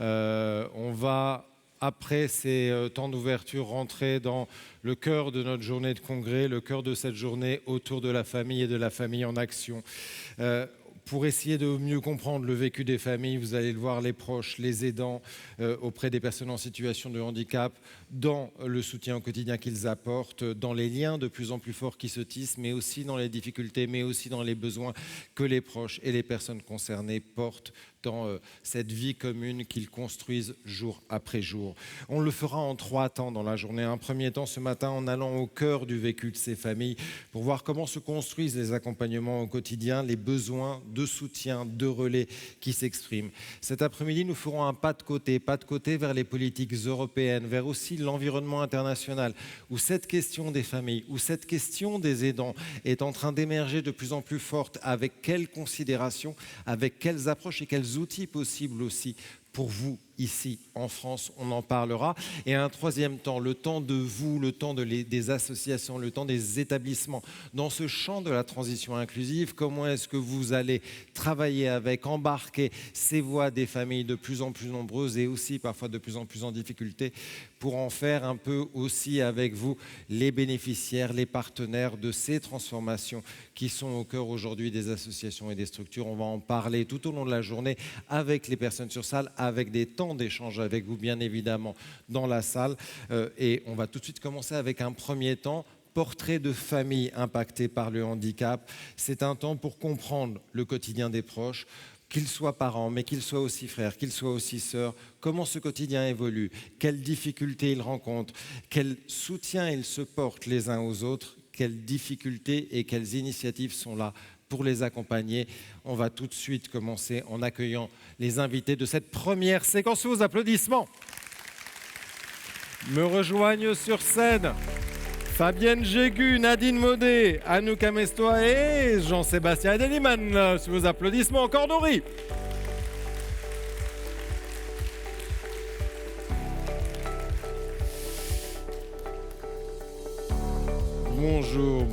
On va, après ces temps d'ouverture, rentrer dans le cœur de notre journée de congrès, le cœur de cette journée autour de la famille et de la famille en action. Pour essayer de mieux comprendre le vécu des familles, vous allez le voir, les proches, les aidants auprès des personnes en situation de handicap, dans le soutien au quotidien qu'ils apportent, dans les liens de plus en plus forts qui se tissent, mais aussi dans les difficultés, mais aussi dans les besoins que les proches et les personnes concernées portent dans cette vie commune qu'ils construisent jour après jour. On le fera en 3 temps dans la journée. Un premier temps ce matin en allant au cœur du vécu de ces familles pour voir comment se construisent les accompagnements au quotidien, les besoins de soutien, de relais qui s'expriment. Cet après-midi, nous ferons un pas de côté vers les politiques européennes, vers aussi l'environnement international, où cette question des familles, où cette question des aidants est en train d'émerger de plus en plus forte. Avec quelles considérations, avec quelles approches et quels outils possibles aussi pour vous ici en France, on en parlera. Et un troisième temps, le temps de vous, le temps des associations, le temps des établissements. Dans ce champ de la transition inclusive, comment est-ce que vous allez travailler avec, embarquer ces voix des familles de plus en plus nombreuses et aussi parfois de plus en plus en difficulté pour en faire un peu aussi avec vous les bénéficiaires, les partenaires de ces transformations qui sont au cœur aujourd'hui des associations et des structures. On va en parler tout au long de la journée avec les personnes sur salle, avec des temps d'échange avec vous, bien évidemment, dans la salle. Et on va tout de suite commencer avec un premier temps, portrait de famille impactée par le handicap. C'est un temps pour comprendre le quotidien des proches, qu'ils soient parents, mais qu'ils soient aussi frères, qu'ils soient aussi sœurs, comment ce quotidien évolue, quelles difficultés ils rencontrent, quel soutien ils se portent les uns aux autres, quelles difficultés et quelles initiatives sont là pour les accompagner. On va tout de suite commencer en accueillant les invités de cette première séquence. Sous vos applaudissements, me rejoignent sur scène Fabienne Jégu, Nadine Modé, Anouk Amestoy et Jean-Sébastien Edelman. Sous vos applaudissements, Cordori.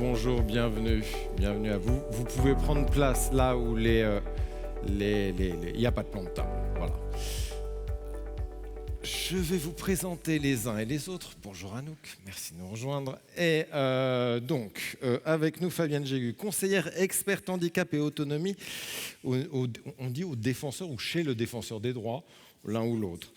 Bonjour, bienvenue à vous. Vous pouvez prendre place là où il n'y a pas de plan de table. Voilà. Je vais vous présenter les uns et les autres. Bonjour Anouk, merci de nous rejoindre. Et avec nous Fabienne Jégu, conseillère experte handicap et autonomie, on dit au défenseur ou chez le défenseur des droits, l'un ou l'autre.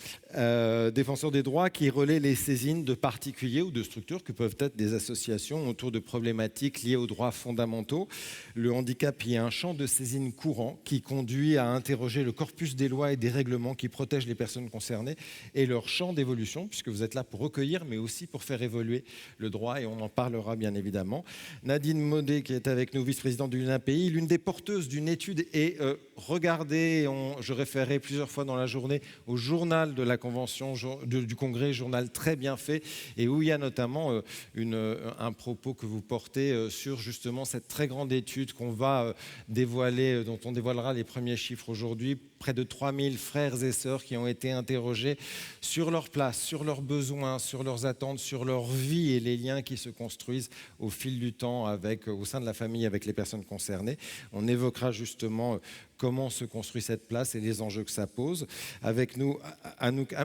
Défenseur des droits qui relaie les saisines de particuliers ou de structures que peuvent être des associations autour de problématiques liées aux droits fondamentaux. Le handicap y est un champ de saisine courant qui conduit à interroger le corpus des lois et des règlements qui protègent les personnes concernées et leur champ d'évolution, puisque vous êtes là pour recueillir, mais aussi pour faire évoluer le droit, et on en parlera bien évidemment. Nadine Modé, qui est avec nous, vice-présidente de l'UNAPI, l'une des porteuses d'une étude, et regardez, je référerai plusieurs fois dans la journée au journal de la convention du congrès, journal très bien fait, et où il y a notamment un propos que vous portez sur justement cette très grande étude qu'on va dévoiler, dont on dévoilera les premiers chiffres aujourd'hui. Près de 3000 frères et sœurs qui ont été interrogés sur leur place, sur leurs besoins, sur leurs attentes, sur leur vie et les liens qui se construisent au fil du temps au sein de la famille avec les personnes concernées. On évoquera justement comment se construit cette place et les enjeux que ça pose. Avec nous, Anouk,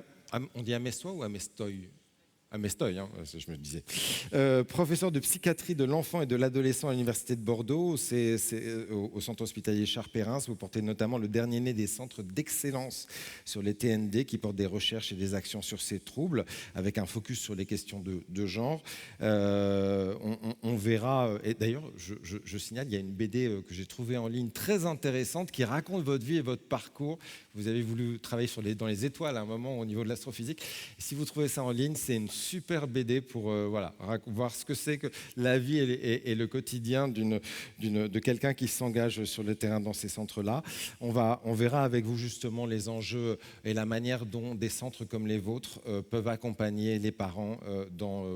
on dit Amestoy ou Amestoy ? Amestoy, hein, je me disais. Professeur de psychiatrie de l'enfant et de l'adolescent à l'Université de Bordeaux, c'est au centre hospitalier Charles-Perrin. Vous portez notamment le dernier né des centres d'excellence sur les TND qui portent des recherches et des actions sur ces troubles, avec un focus sur les questions de genre. On verra, et d'ailleurs, je signale, il y a une BD que j'ai trouvée en ligne très intéressante qui raconte votre vie et votre parcours. Vous avez voulu travailler dans les étoiles à un moment au niveau de l'astrophysique. Et si vous trouvez ça en ligne, c'est une super BD pour voir ce que c'est que la vie et le quotidien de quelqu'un qui s'engage sur le terrain dans ces centres-là. On verra avec vous justement les enjeux et la manière dont des centres comme les vôtres peuvent accompagner les parents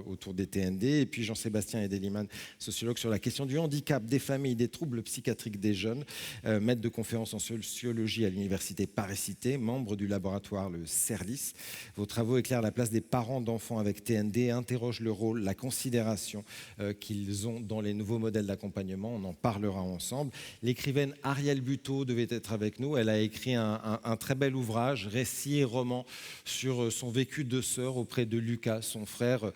autour des TND. Et puis Jean-Sébastien Edelman, sociologue sur la question du handicap, des familles, des troubles psychiatriques des jeunes, maître de conférences en sociologie à l'université Paris-Cité, membre du laboratoire le CERLIS. Vos travaux éclairent la place des parents d'enfants avec avec TND interrogent le rôle, la considération qu'ils ont dans les nouveaux modèles d'accompagnement. On en parlera ensemble. L'écrivaine Ariel Buteau devait être avec nous. Elle a écrit un très bel ouvrage, récit et roman, sur son vécu de sœur auprès de Lucas, son frère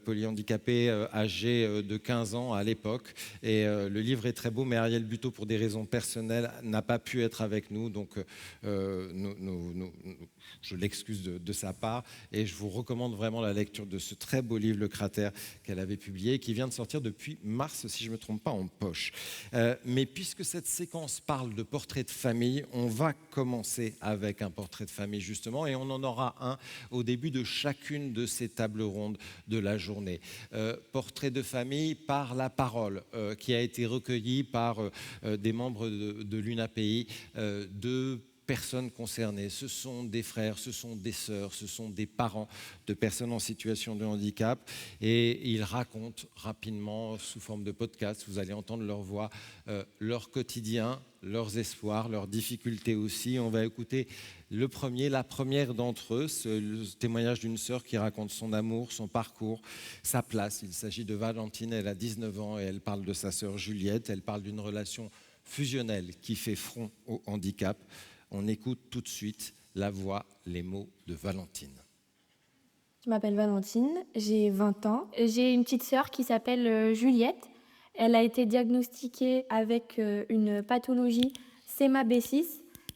polyhandicapé âgé de 15 ans à l'époque. Et le livre est très beau, mais Ariel Buteau, pour des raisons personnelles, n'a pas pu être avec nous. Donc, je l'excuse de sa part. Et je vous recommande vraiment la lecture de ce très beau livre, Le Cratère, qu'elle avait publié, qui vient de sortir depuis mars, si je ne me trompe pas, en poche. Mais puisque cette séquence parle de portrait de famille, on va commencer avec un portrait de famille, justement, et on en aura un au début de chacune de ces tables rondes de la journée. Portrait de famille par la parole, qui a été recueilli par des membres de l'UNAPI, de personnes concernées. Ce sont des frères, ce sont des sœurs, ce sont des parents de personnes en situation de handicap, et ils racontent rapidement, sous forme de podcast, vous allez entendre leur voix, leur quotidien, leurs espoirs, leurs difficultés aussi. On va écouter la première d'entre eux, le témoignage d'une sœur qui raconte son amour, son parcours, sa place. Il s'agit de Valentine, elle a 19 ans et elle parle de sa sœur Juliette. Elle parle d'une relation fusionnelle qui fait front au handicap. On écoute tout de suite la voix, les mots de Valentine. Je m'appelle Valentine, j'ai 20 ans. J'ai une petite sœur qui s'appelle Juliette. Elle a été diagnostiquée avec une pathologie SEMA-B6.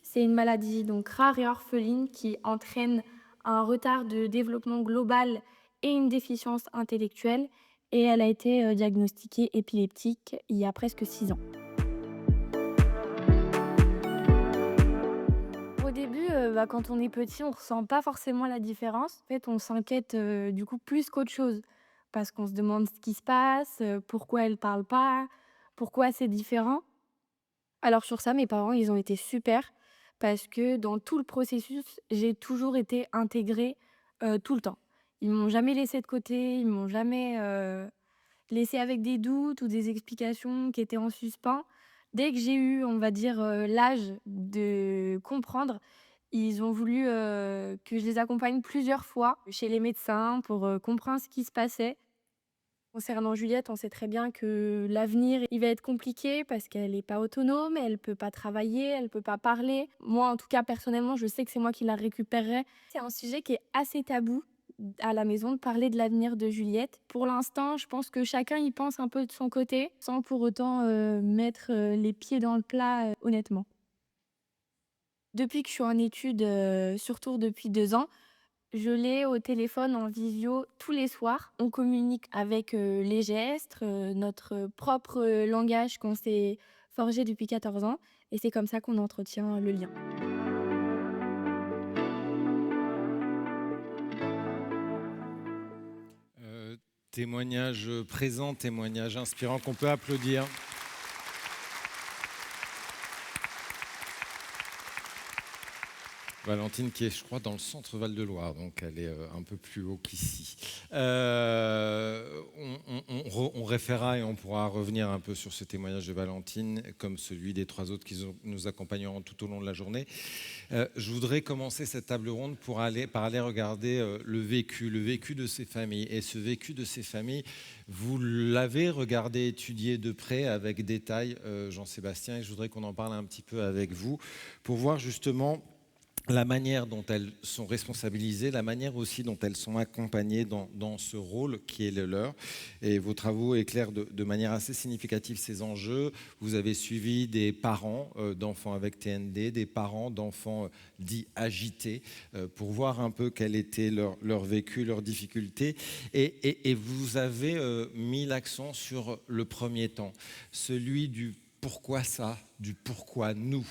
C'est une maladie donc rare et orpheline qui entraîne un retard de développement global et une déficience intellectuelle. Et elle a été diagnostiquée épileptique il y a presque 6 ans. Au début, quand on est petit, on ressent pas forcément la différence. En fait, on s'inquiète, du coup plus qu'autre chose. Parce qu'on se demande ce qui se passe, pourquoi elle parle pas, pourquoi c'est différent. Alors sur ça, mes parents, ils ont été super parce que dans tout le processus, j'ai toujours été intégrée, tout le temps. Ils m'ont jamais laissée de côté, ils m'ont jamais, laissée avec des doutes ou des explications qui étaient en suspens. Dès que j'ai eu, on va dire, l'âge de comprendre, ils ont voulu, que je les accompagne plusieurs fois chez les médecins pour, comprendre ce qui se passait. Concernant Juliette, on sait très bien que l'avenir, il va être compliqué parce qu'elle est pas autonome, elle peut pas travailler, elle peut pas parler. Moi, en tout cas, personnellement, je sais que c'est moi qui la récupérerai. C'est un sujet qui est assez tabou à la maison de parler de l'avenir de Juliette. Pour l'instant, je pense que chacun y pense un peu de son côté, sans pour autant mettre les pieds dans le plat, honnêtement. Depuis que je suis en études, surtout depuis 2 ans, je l'ai au téléphone en visio tous les soirs. On communique avec les gestes, notre propre langage qu'on s'est forgé depuis 14 ans. Et c'est comme ça qu'on entretient le lien. Témoignage présent, témoignage inspirant qu'on peut applaudir. Valentine qui est, je crois, dans le centre Val-de-Loire, donc elle est un peu plus haut qu'ici. On référera et on pourra revenir un peu sur ce témoignage de Valentine, comme celui des 3 autres qui nous accompagneront tout au long de la journée. Je voudrais commencer cette table ronde par aller regarder le vécu de ces familles. Et ce vécu de ces familles, vous l'avez regardé, étudié de près, avec détail, Jean-Sébastien, et je voudrais qu'on en parle un petit peu avec vous, pour voir justement la manière dont elles sont responsabilisées, la manière aussi dont elles sont accompagnées dans ce rôle qui est le leur. Et vos travaux éclairent de manière assez significative ces enjeux. Vous avez suivi des parents d'enfants avec TND, des parents d'enfants dits agités, pour voir un peu quel était leur vécu, leurs difficultés. Et vous avez mis l'accent sur le premier temps, celui du pourquoi ça, du pourquoi nous,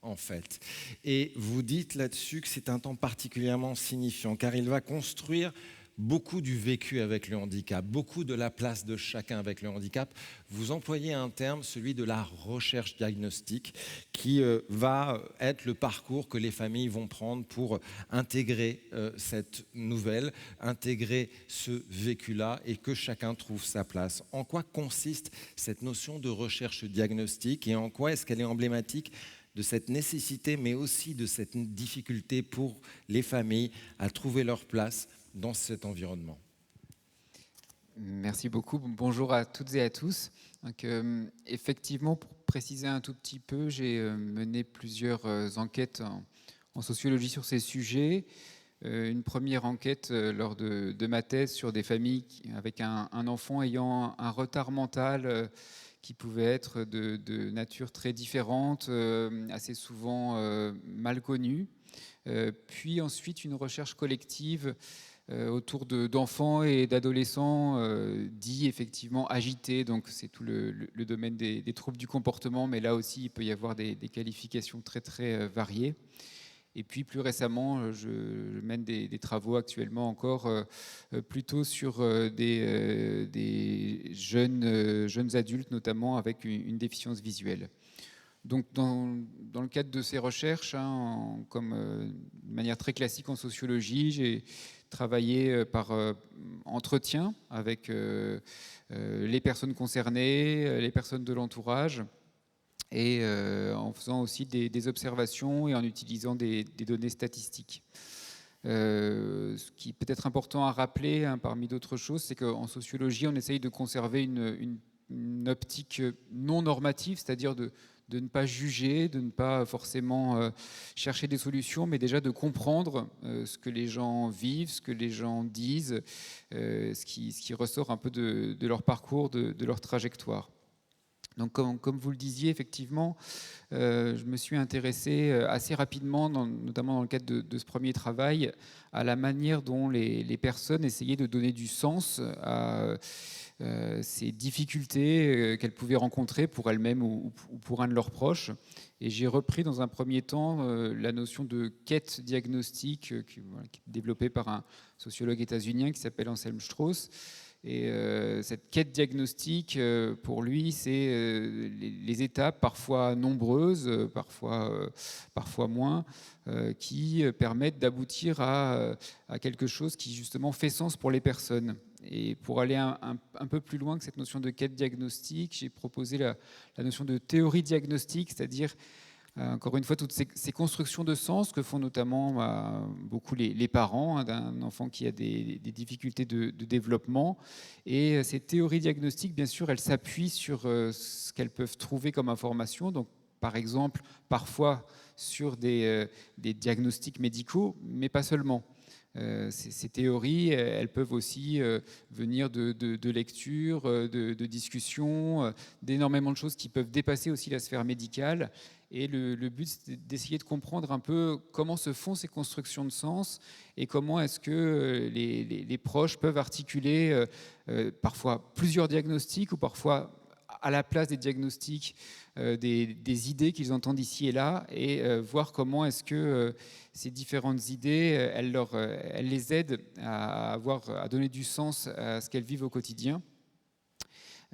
en fait. Et vous dites là-dessus que c'est un temps particulièrement signifiant, car il va construire beaucoup du vécu avec le handicap, beaucoup de la place de chacun avec le handicap. Vous employez un terme, celui de la recherche diagnostique, qui va être le parcours que les familles vont prendre pour intégrer cette nouvelle, intégrer ce vécu-là et que chacun trouve sa place. En quoi consiste cette notion de recherche diagnostique et en quoi est-ce qu'elle est emblématique de cette nécessité, mais aussi de cette difficulté pour les familles à trouver leur place dans cet environnement? Merci beaucoup. Bonjour à toutes et à tous. Donc, effectivement, pour préciser un tout petit peu, j'ai mené plusieurs enquêtes en sociologie sur ces sujets. Une première enquête lors de ma thèse sur des familles avec un enfant ayant un retard mental qui pouvait être de nature très différente, assez souvent mal connu. Puis ensuite une recherche collective autour d'enfants et d'adolescents dits effectivement agités. Donc c'est tout le domaine des troubles du comportement, mais là aussi il peut y avoir des qualifications très très variées. Et puis plus récemment, je mène des travaux actuellement encore plutôt sur des jeunes adultes, notamment avec une déficience visuelle. Donc, dans le cadre de ces recherches, comme de manière très classique en sociologie, j'ai travaillé par entretien avec les personnes concernées, les personnes de l'entourage, et en faisant aussi des observations et en utilisant des données statistiques. Ce qui peut être important à rappeler, parmi d'autres choses, c'est qu'en sociologie, on essaye de conserver une optique non normative, c'est-à-dire de ne pas juger, de ne pas forcément chercher des solutions, mais déjà de comprendre ce que les gens vivent, ce que les gens disent, ce qui ressort un peu de leur parcours, de leur trajectoire. Donc, comme vous le disiez, effectivement, je me suis intéressé assez rapidement, notamment dans le cadre de ce premier travail, à la manière dont les personnes essayaient de donner du sens à ces difficultés qu'elles pouvaient rencontrer pour elles-mêmes ou pour un de leurs proches. Et j'ai repris dans un premier temps la notion de quête diagnostique qui est développée par un sociologue états-unien qui s'appelle Anselm Strauss. Et cette quête diagnostique, pour lui, c'est les étapes, parfois nombreuses, parfois moins, qui permettent d'aboutir à quelque chose qui, justement, fait sens pour les personnes. Et pour aller un peu plus loin que cette notion de quête diagnostique, j'ai proposé la notion de théorie diagnostique, c'est-à-dire encore une fois, toutes ces constructions de sens que font notamment beaucoup les parents d'un enfant qui a des difficultés de développement. Et ces théories diagnostiques, bien sûr, elles s'appuient sur ce qu'elles peuvent trouver comme information. Donc, par exemple, parfois sur des diagnostics médicaux, mais pas seulement. Ces théories, elles peuvent aussi venir de lectures, de discussions, d'énormément de choses qui peuvent dépasser aussi la sphère médicale. Et le but, c'est d'essayer de comprendre un peu comment se font ces constructions de sens et comment est-ce que les proches peuvent articuler parfois plusieurs diagnostics ou parfois à la place des diagnostics des idées qu'ils entendent ici et là et voir comment est-ce que ces différentes idées, elles les aident à donner du sens à ce qu'elles vivent au quotidien.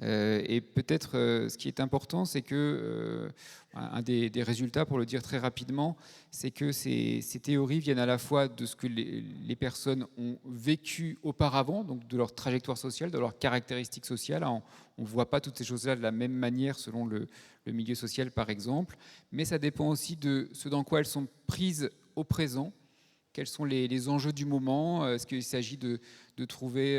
Et peut-être ce qui est important, c'est que un des résultats, pour le dire très rapidement, c'est que ces théories viennent à la fois de ce que les personnes ont vécu auparavant, donc de leur trajectoire sociale, de leurs caractéristiques sociales. On ne voit pas toutes ces choses-là de la même manière selon le milieu social, par exemple, mais ça dépend aussi de ce dans quoi elles sont prises au présent. Quels sont les enjeux du moment? Est-ce qu'il s'agit de trouver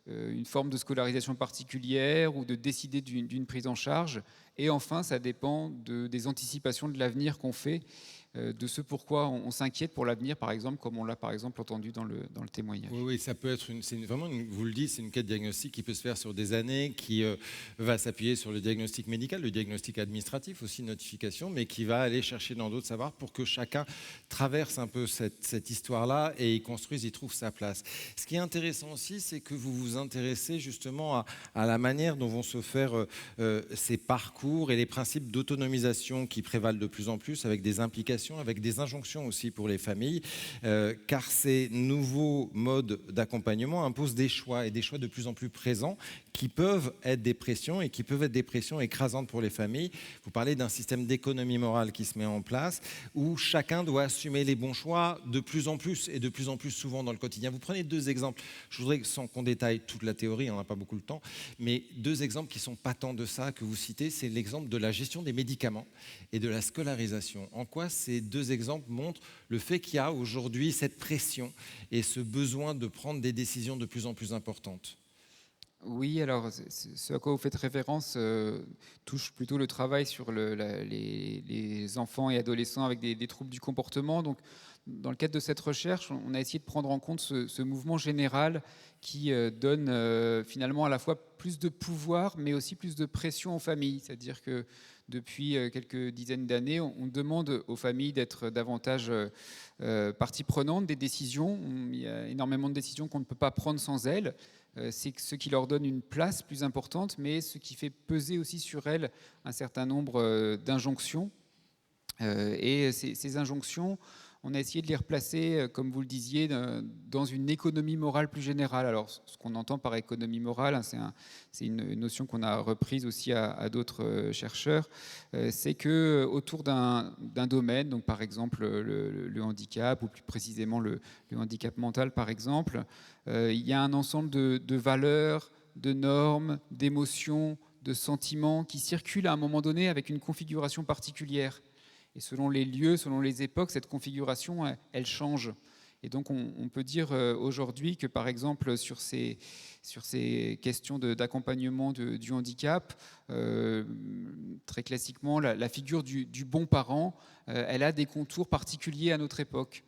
une forme de scolarisation particulière ou de décider d'une prise en charge? Et enfin, ça dépend des anticipations de l'avenir qu'on fait, de ce pourquoi on s'inquiète pour l'avenir, par exemple, comme on l'a par exemple entendu dans le témoignage. Oui, ça peut être vous le dites, c'est une quête diagnostique qui peut se faire sur des années, qui va s'appuyer sur le diagnostic médical, le diagnostic administratif aussi, notification, mais qui va aller chercher dans d'autres savoirs pour que chacun traverse un peu cette histoire-là et y construise, y trouve sa place. Ce qui est intéressant aussi, c'est que vous vous intéressez justement à la manière dont vont se faire ces parcours et les principes d'autonomisation qui prévalent de plus en plus, avec des implications, avec des injonctions aussi pour les familles, car ces nouveaux modes d'accompagnement imposent des choix, et des choix de plus en plus présents, qui peuvent être des pressions, et qui peuvent être des pressions écrasantes pour les familles. Vous parlez d'un système d'économie morale qui se met en place, où chacun doit assumer les bons choix de plus en plus, et de plus en plus souvent dans le quotidien. Vous prenez deux exemples, je voudrais, sans qu'on détaille toute la théorie, on n'a pas beaucoup le temps, mais deux exemples qui sont patents de ça, que vous citez, c'est l'exemple de la gestion des médicaments et de la scolarisation. En quoi ces deux exemples montrent le fait qu'il y a aujourd'hui cette pression et ce besoin de prendre des décisions de plus en plus importantes? Oui, alors ce à quoi vous faites référence touche plutôt le travail sur les enfants et adolescents avec des troubles du comportement. Donc, dans le cadre de cette recherche, on a essayé de prendre en compte ce mouvement général qui donne finalement à la fois plus de pouvoir, mais aussi plus de pression aux familles. C'est-à-dire que depuis quelques dizaines d'années, on demande aux familles d'être davantage partie prenante des décisions. Il y a énormément de décisions qu'on ne peut pas prendre sans elles. C'est ce qui leur donne une place plus importante, mais ce qui fait peser aussi sur elles un certain nombre d'injonctions. Et ces injonctions, on a essayé de les replacer, comme vous le disiez, dans une économie morale plus générale. Alors, ce qu'on entend par économie morale, hein, c'est une notion qu'on a reprise aussi à d'autres chercheurs, c'est que autour d'un domaine, donc par exemple le handicap, ou plus précisément le handicap mental par exemple, il y a un ensemble de valeurs, de normes, d'émotions, de sentiments qui circulent à un moment donné avec une configuration particulière. Et selon les lieux, selon les époques, cette configuration, elle change. Et donc, on peut dire aujourd'hui que, par exemple, sur ces questions d'accompagnement du handicap, très classiquement, la figure du bon parent, elle a des contours particuliers à notre époque.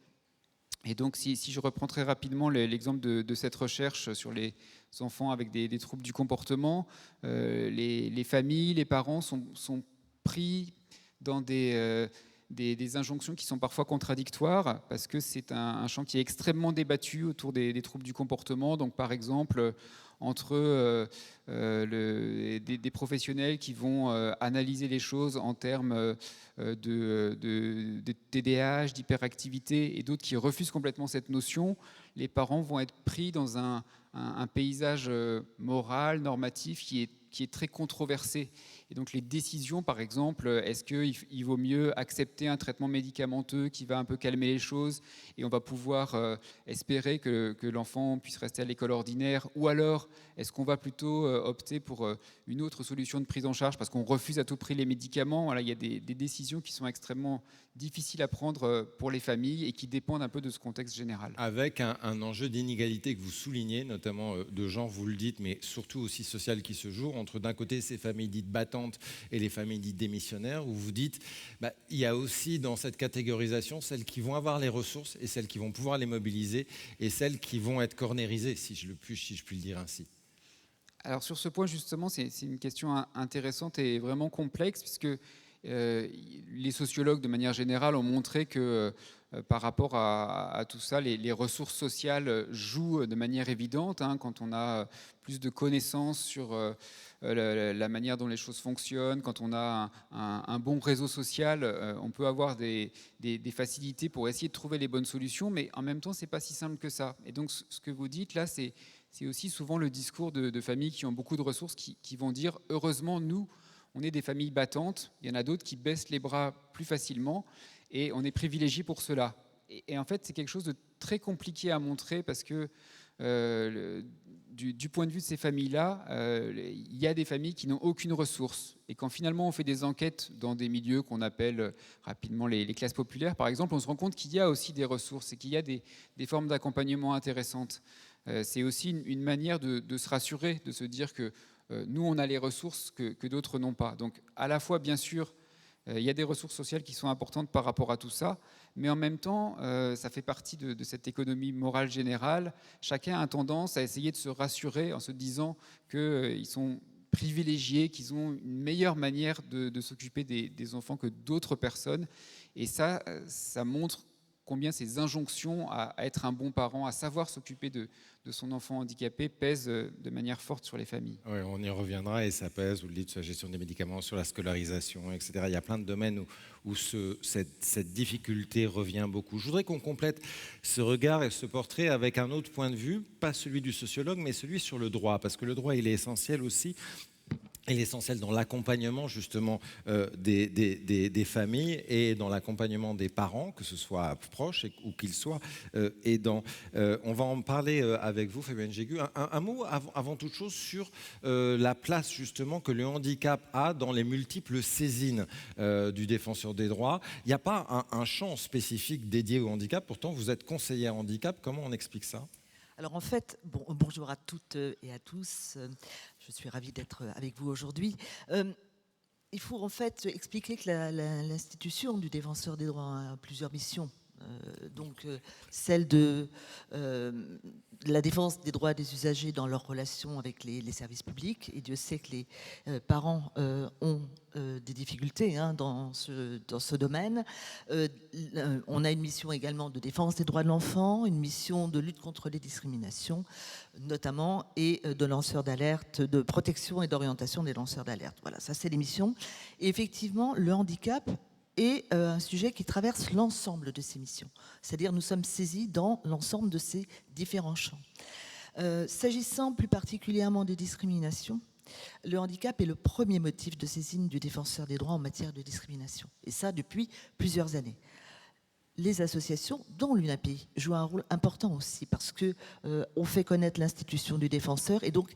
Et donc, si je reprends très rapidement l'exemple de cette recherche sur les enfants avec des troubles du comportement, les familles, les parents sont pris dans des injonctions qui sont parfois contradictoires, parce que c'est un champ qui est extrêmement débattu autour des troubles du comportement. Donc, par exemple, entre des professionnels qui vont analyser les choses en termes de TDAH, d'hyperactivité, et d'autres qui refusent complètement cette notion, les parents vont être pris dans un paysage moral, normatif, qui est très controversé. Et donc les décisions, par exemple, est-ce qu'il vaut mieux accepter un traitement médicamenteux qui va un peu calmer les choses et on va pouvoir espérer que l'enfant puisse rester à l'école ordinaire, ou alors est-ce qu'on va plutôt opter pour une autre solution de prise en charge parce qu'on refuse à tout prix les médicaments. Voilà, il y a des décisions qui sont extrêmement difficiles à prendre pour les familles et qui dépendent un peu de ce contexte général. Avec un enjeu d'inégalité que vous soulignez, notamment de genre, vous le dites, mais surtout aussi social qui se joue, entre d'un côté ces familles dites battantes et les familles dites démissionnaires, où vous dites, il y a aussi dans cette catégorisation celles qui vont avoir les ressources et celles qui vont pouvoir les mobiliser et celles qui vont être cornérisées, si je puis le dire ainsi. Alors sur ce point justement, c'est une question intéressante et vraiment complexe, puisque les sociologues de manière générale ont montré que par rapport à tout ça, les ressources sociales jouent de manière évidente, hein, quand on a plus de connaissances sur la manière dont les choses fonctionnent, quand on a un bon réseau social, on peut avoir des facilités pour essayer de trouver les bonnes solutions, mais en même temps, c'est pas si simple que ça. Et donc ce que vous dites là, c'est aussi souvent le discours de familles qui ont beaucoup de ressources, qui vont dire « heureusement, nous, on est des familles battantes, il y en a d'autres qui baissent les bras plus facilement et on est privilégiés pour cela ». Et en fait, c'est quelque chose de très compliqué à montrer parce que du point de vue de ces familles-là, il y a des familles qui n'ont aucune ressource. Et quand finalement on fait des enquêtes dans des milieux qu'on appelle rapidement les classes populaires, par exemple, on se rend compte qu'il y a aussi des ressources et qu'il y a des formes d'accompagnement intéressantes. C'est aussi une manière de se rassurer, de se dire que nous, on a les ressources que d'autres n'ont pas. Donc, à la fois, bien sûr, il y a des ressources sociales qui sont importantes par rapport à tout ça, mais en même temps, ça fait partie de cette économie morale générale. Chacun a tendance à essayer de se rassurer en se disant qu'ils sont privilégiés, qu'ils ont une meilleure manière de s'occuper des enfants que d'autres personnes. Et ça montre combien ces injonctions à être un bon parent, à savoir s'occuper de son enfant handicapé, pèsent de manière forte sur les familles. Oui, on y reviendra et ça pèse, vous le dites, sur la gestion des médicaments, sur la scolarisation, etc. Il y a plein de domaines où cette difficulté revient beaucoup. Je voudrais qu'on complète ce regard et ce portrait avec un autre point de vue, pas celui du sociologue, mais celui sur le droit, parce que le droit, il est essentiel aussi. Il est essentiel dans l'accompagnement justement des familles et dans l'accompagnement des parents, que ce soit proches ou qu'ils soient aidants. On va en parler avec vous, Fabienne Jégu. Un mot avant toute chose sur la place justement que le handicap a dans les multiples saisines du défenseur des droits. Il n'y a pas un champ spécifique dédié au handicap, pourtant vous êtes conseillère handicap. Comment on explique ça ? Alors en fait, bonjour à toutes et à tous. Je suis ravie d'être avec vous aujourd'hui. Il faut en fait expliquer que l'institution du défenseur des droits a plusieurs missions. Celle de la défense des droits des usagers dans leurs relations avec les services publics. Et Dieu sait que les parents ont des difficultés dans ce domaine. On a une mission également de défense des droits de l'enfant, une mission de lutte contre les discriminations, notamment, et de lanceurs d'alerte, de protection et d'orientation des lanceurs d'alerte. Voilà, ça c'est les missions. Et effectivement, le handicap est un sujet qui traverse l'ensemble de ces missions. C'est-à-dire nous sommes saisis dans l'ensemble de ces différents champs. S'agissant plus particulièrement des discriminations, le handicap est le premier motif de saisine du défenseur des droits en matière de discrimination. Et ça depuis plusieurs années. Les associations, dont l'UNAPI, jouent un rôle important aussi parce qu'on fait connaître l'institution du défenseur et donc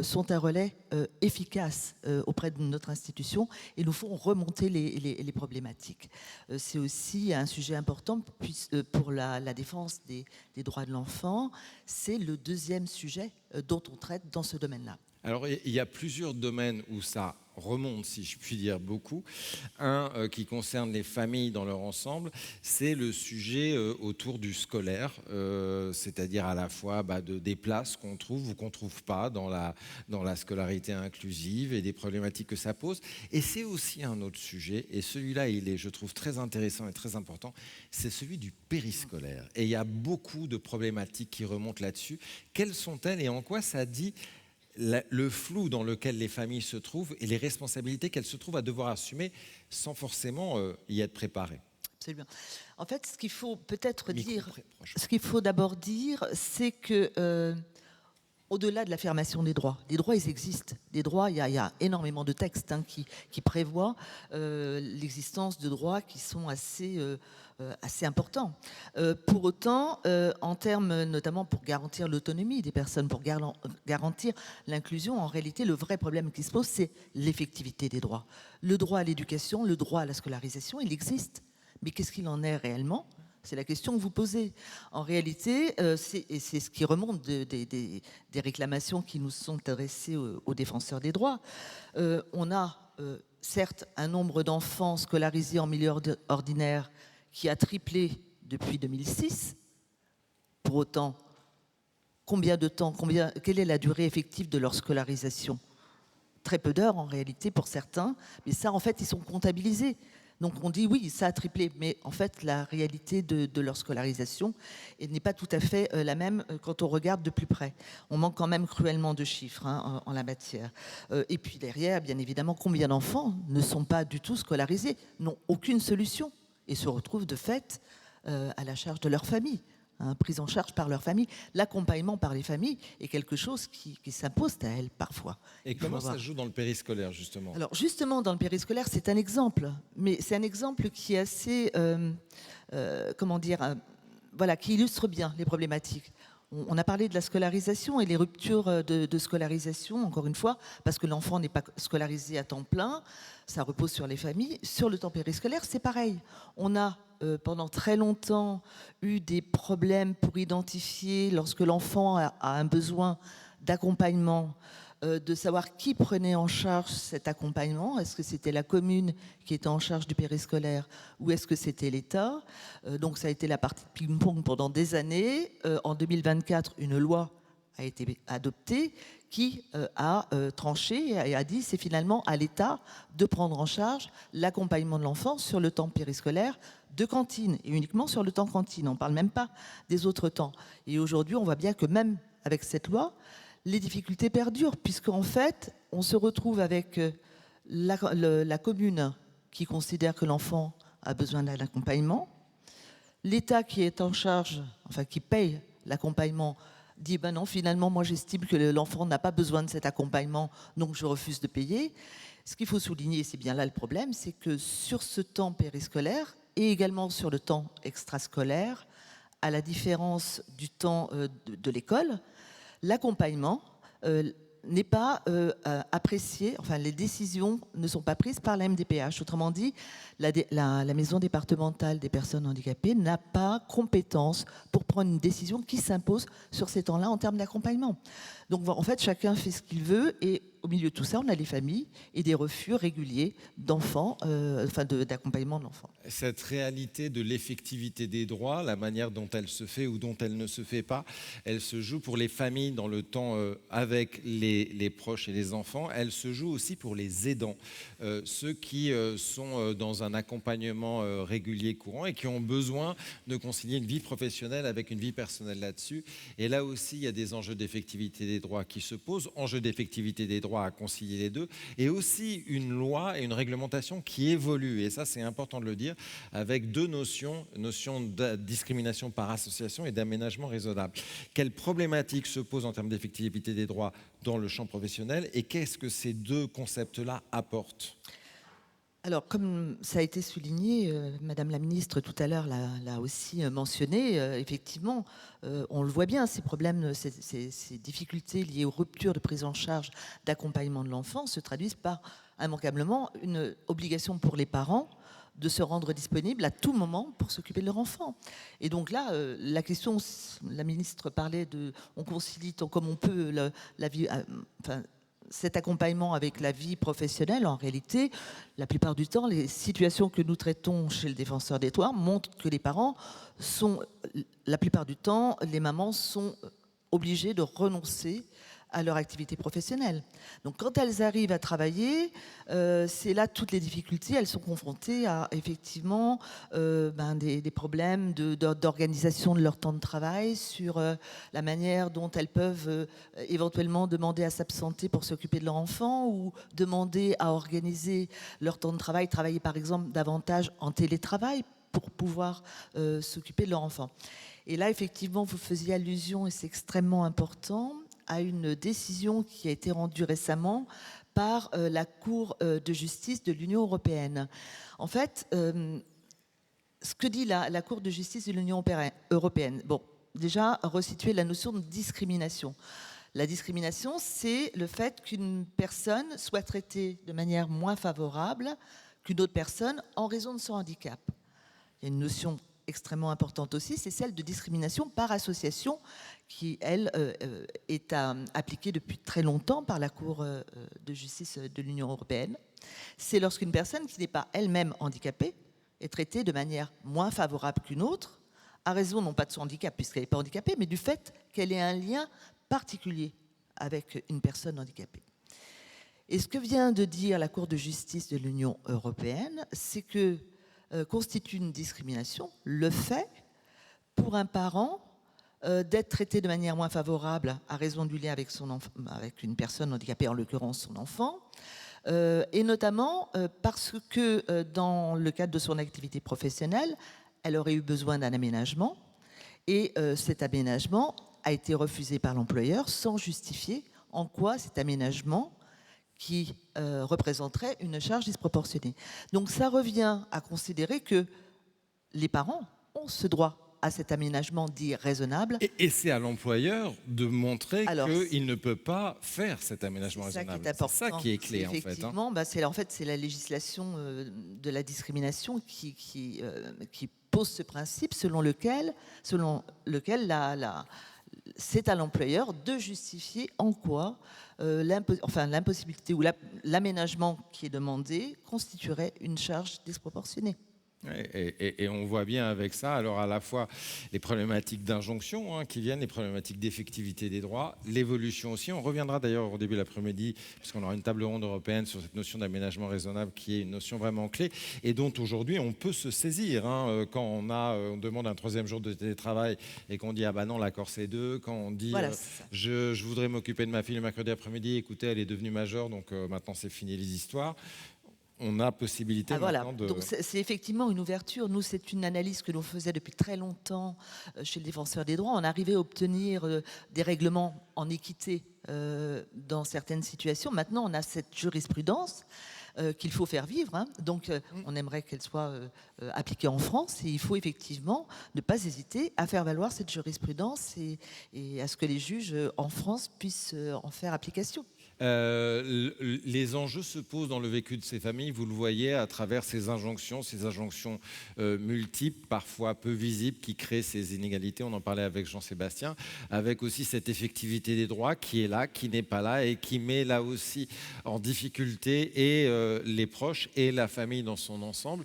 sont un relais efficace auprès de notre institution et nous font remonter les problématiques. C'est aussi un sujet important pour la défense des droits de l'enfant. C'est le deuxième sujet dont on traite dans ce domaine-là. Alors, il y a plusieurs domaines où ça remonte, si je puis dire, beaucoup. Un qui concerne les familles dans leur ensemble, c'est le sujet autour du scolaire, c'est-à-dire à la fois des places qu'on trouve ou qu'on ne trouve pas dans la scolarité inclusive et des problématiques que ça pose. Et c'est aussi un autre sujet, et celui-là, il est, je trouve, très intéressant et très important, c'est celui du périscolaire. Et il y a beaucoup de problématiques qui remontent là-dessus. Quelles sont-elles et en quoi ça dit le flou dans lequel les familles se trouvent et les responsabilités qu'elles se trouvent à devoir assumer sans forcément y être préparées? Absolument. En fait, ce qu'il faut peut-être dire, ce qu'il faut d'abord dire, c'est que au-delà de l'affirmation des droits ils existent. Des droits, il y a énormément de textes qui prévoient l'existence de droits qui sont assez importants. Pour autant, en termes notamment pour garantir l'autonomie des personnes, pour garantir l'inclusion, en réalité, le vrai problème qui se pose, c'est l'effectivité des droits. Le droit à l'éducation, le droit à la scolarisation, il existe. Mais qu'est-ce qu'il en est réellement ? C'est la question que vous posez. En réalité, c'est ce qui remonte des réclamations qui nous sont adressées aux défenseurs des droits. On a certes un nombre d'enfants scolarisés en milieu ordinaire qui a triplé depuis 2006. Pour autant, combien de temps, quelle est la durée effective de leur scolarisation ? Très peu d'heures en réalité pour certains, mais ça en fait ils sont comptabilisés. Donc on dit oui, ça a triplé, mais en fait la réalité de leur scolarisation n'est pas tout à fait la même quand on regarde de plus près. On manque quand même cruellement de chiffres en la matière. Et puis derrière, bien évidemment, combien d'enfants ne sont pas du tout scolarisés, n'ont aucune solution et se retrouvent de fait à la charge de leur famille. Prise en charge par leur famille. L'accompagnement par les familles est quelque chose qui s'impose à elles parfois. Et comment ça se joue dans le périscolaire, justement ? Alors justement, dans le périscolaire, c'est un exemple. Mais c'est un exemple qui est assez, qui illustre bien les problématiques. On a parlé de la scolarisation et les ruptures de scolarisation, encore une fois, parce que l'enfant n'est pas scolarisé à temps plein, ça repose sur les familles. Sur le temps périscolaire, c'est pareil. On a pendant très longtemps eu des problèmes pour identifier, lorsque l'enfant a un besoin d'accompagnement, de savoir qui prenait en charge cet accompagnement. Est-ce que c'était la commune qui était en charge du périscolaire ou est-ce que c'était l'État ? Donc ça a été la partie de ping-pong pendant des années. En 2024, une loi a été adoptée qui a tranché et a dit c'est finalement à l'État de prendre en charge l'accompagnement de l'enfant sur le temps périscolaire de cantine et uniquement sur le temps cantine. On ne parle même pas des autres temps. Et aujourd'hui, on voit bien que même avec cette loi, les difficultés perdurent, puisqu'en fait, on se retrouve avec la commune qui considère que l'enfant a besoin d'un accompagnement, l'État qui est en charge, enfin qui paye l'accompagnement, dit ben non, finalement, moi j'estime que l'enfant n'a pas besoin de cet accompagnement, donc je refuse de payer. Ce qu'il faut souligner, c'est bien là le problème, c'est que sur ce temps périscolaire et également sur le temps extrascolaire, à la différence du temps de l'école, l'accompagnement n'est pas appréciée, enfin les décisions ne sont pas prises par la MDPH. Autrement dit, la maison départementale des personnes handicapées n'a pas compétence pour prendre une décision qui s'impose sur ces temps-là en termes d'accompagnement. Donc en fait, chacun fait ce qu'il veut et au milieu de tout ça, on a les familles et des refus réguliers d'enfants, d'accompagnement de l'enfant. Cette réalité de l'effectivité des droits, la manière dont elle se fait ou dont elle ne se fait pas, elle se joue pour les familles dans le temps avec les proches et les enfants. Elle se joue aussi pour les aidants, ceux qui sont dans un accompagnement régulier, courant et qui ont besoin de concilier une vie professionnelle avec une vie personnelle là-dessus. Et là aussi, il y a des enjeux d'effectivité des droits qui se posent, enjeux d'effectivité des droits à concilier les deux, et aussi une loi et une réglementation qui évoluent. Et ça, c'est important de le dire, avec deux notions de discrimination par association et d'aménagement raisonnable. Quelles problématiques se posent en termes d'effectivité des droits dans le champ professionnel et qu'est-ce que ces deux concepts-là apportent ? Alors, comme ça a été souligné, Madame la Ministre tout à l'heure l'a aussi mentionné, effectivement, on le voit bien, ces problèmes, ces difficultés liées aux ruptures de prise en charge d'accompagnement de l'enfant se traduisent par immanquablement une obligation pour les parents de se rendre disponible à tout moment pour s'occuper de leur enfant. Et donc là, la question, la ministre parlait de, on concilie tant comme on peut la vie, cet accompagnement avec la vie professionnelle. En réalité, la plupart du temps, les situations que nous traitons chez le défenseur des droits montrent que les parents sont, la plupart du temps, les mamans sont obligées de renoncer à leur activité professionnelle. Donc quand elles arrivent à travailler, c'est là toutes les difficultés. Elles sont confrontées à effectivement des problèmes d'organisation de leur temps de travail, sur la manière dont elles peuvent éventuellement demander à s'absenter pour s'occuper de leur enfant ou demander à organiser leur temps de travail, travailler par exemple davantage en télétravail pour pouvoir s'occuper de leur enfant. Et là, effectivement, vous faisiez allusion, et c'est extrêmement important, à une décision qui a été rendue récemment par la Cour de justice de l'Union européenne. En fait, ce que dit la Cour de justice de l'Union européenne, bon, déjà, resituer la notion de discrimination. La discrimination, c'est le fait qu'une personne soit traitée de manière moins favorable qu'une autre personne en raison de son handicap. Il y a une notion extrêmement importante aussi, c'est celle de discrimination par association qui, elle, est appliquée depuis très longtemps par la Cour de justice de l'Union européenne. C'est lorsqu'une personne qui n'est pas elle-même handicapée est traitée de manière moins favorable qu'une autre, à raison non pas de son handicap, puisqu'elle n'est pas handicapée, mais du fait qu'elle ait un lien particulier avec une personne handicapée. Et ce que vient de dire la Cour de justice de l'Union européenne, c'est que constitue une discrimination le fait pour un parent d'être traité de manière moins favorable à raison du lien avec avec une personne handicapée, en l'occurrence son enfant, et notamment parce que dans le cadre de son activité professionnelle, elle aurait eu besoin d'un aménagement et cet aménagement a été refusé par l'employeur sans justifier en quoi cet aménagement qui représenterait une charge disproportionnée. Donc ça revient à considérer que les parents ont ce droit à cet aménagement dit raisonnable. Et c'est à l'employeur de montrer qu'il ne peut pas faire cet aménagement raisonnable. C'est ça qui est clé, en fait. Effectivement, c'est la législation de la discrimination qui pose ce principe selon lequel c'est à l'employeur de justifier en quoi l'impossibilité ou l'aménagement qui est demandé constituerait une charge disproportionnée. Et on voit bien avec ça, alors à la fois les problématiques d'injonction qui viennent, les problématiques d'effectivité des droits, l'évolution aussi. On reviendra d'ailleurs au début de l'après-midi, puisqu'on aura une table ronde européenne sur cette notion d'aménagement raisonnable qui est une notion vraiment clé et dont aujourd'hui on peut se saisir. Quand on demande un 3e jour de télétravail et qu'on dit « Ah bah non, l'accord c'est 2 », quand on dit voilà, je voudrais m'occuper de ma fille le mercredi après-midi, écoutez, elle est devenue majeure, donc maintenant c'est fini les histoires. On a possibilité maintenant de... Donc c'est effectivement une ouverture. Nous, c'est une analyse que l'on faisait depuis très longtemps chez le défenseur des droits. On arrivait à obtenir des règlements en équité dans certaines situations. Maintenant, on a cette jurisprudence qu'il faut faire vivre. Hein. Donc, on aimerait qu'elle soit appliquée en France et il faut effectivement ne pas hésiter à faire valoir cette jurisprudence et à ce que les juges en France puissent en faire application. Les enjeux se posent dans le vécu de ces familles, vous le voyez à travers ces injonctions multiples, parfois peu visibles, qui créent ces inégalités. On en parlait avec Jean-Sébastien, avec aussi cette effectivité des droits qui est là, qui n'est pas là et qui met là aussi en difficulté et les proches et la famille dans son ensemble.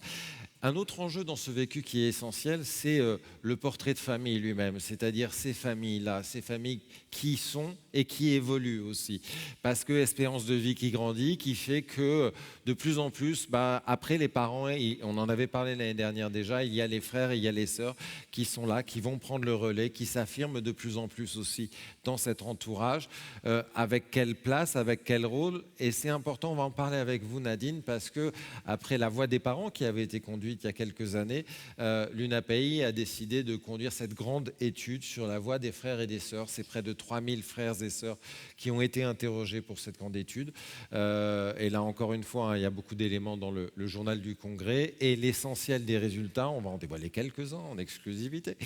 Un autre enjeu dans ce vécu qui est essentiel, c'est le portrait de famille lui-même, c'est-à-dire ces familles-là, ces familles qui sont et qui évoluent aussi. Parce que l'espérance de vie qui grandit, qui fait que de plus en plus, après les parents, on en avait parlé l'année dernière déjà, il y a les frères et il y a les sœurs qui sont là, qui vont prendre le relais, qui s'affirment de plus en plus aussi dans cet entourage. Avec quelle place, avec quel rôle? Et c'est important, on va en parler avec vous Nadine, parce que après la voix des parents qui avait été conduite il y a quelques années, l'UNAPI a décidé de conduire cette grande étude sur la voix des frères et des sœurs. C'est près de 3000 frères et sœurs qui ont été interrogés pour cette grande étude. Et là, encore une fois, il y a beaucoup d'éléments dans le journal du Congrès. Et l'essentiel des résultats, on va en dévoiler quelques-uns en exclusivité,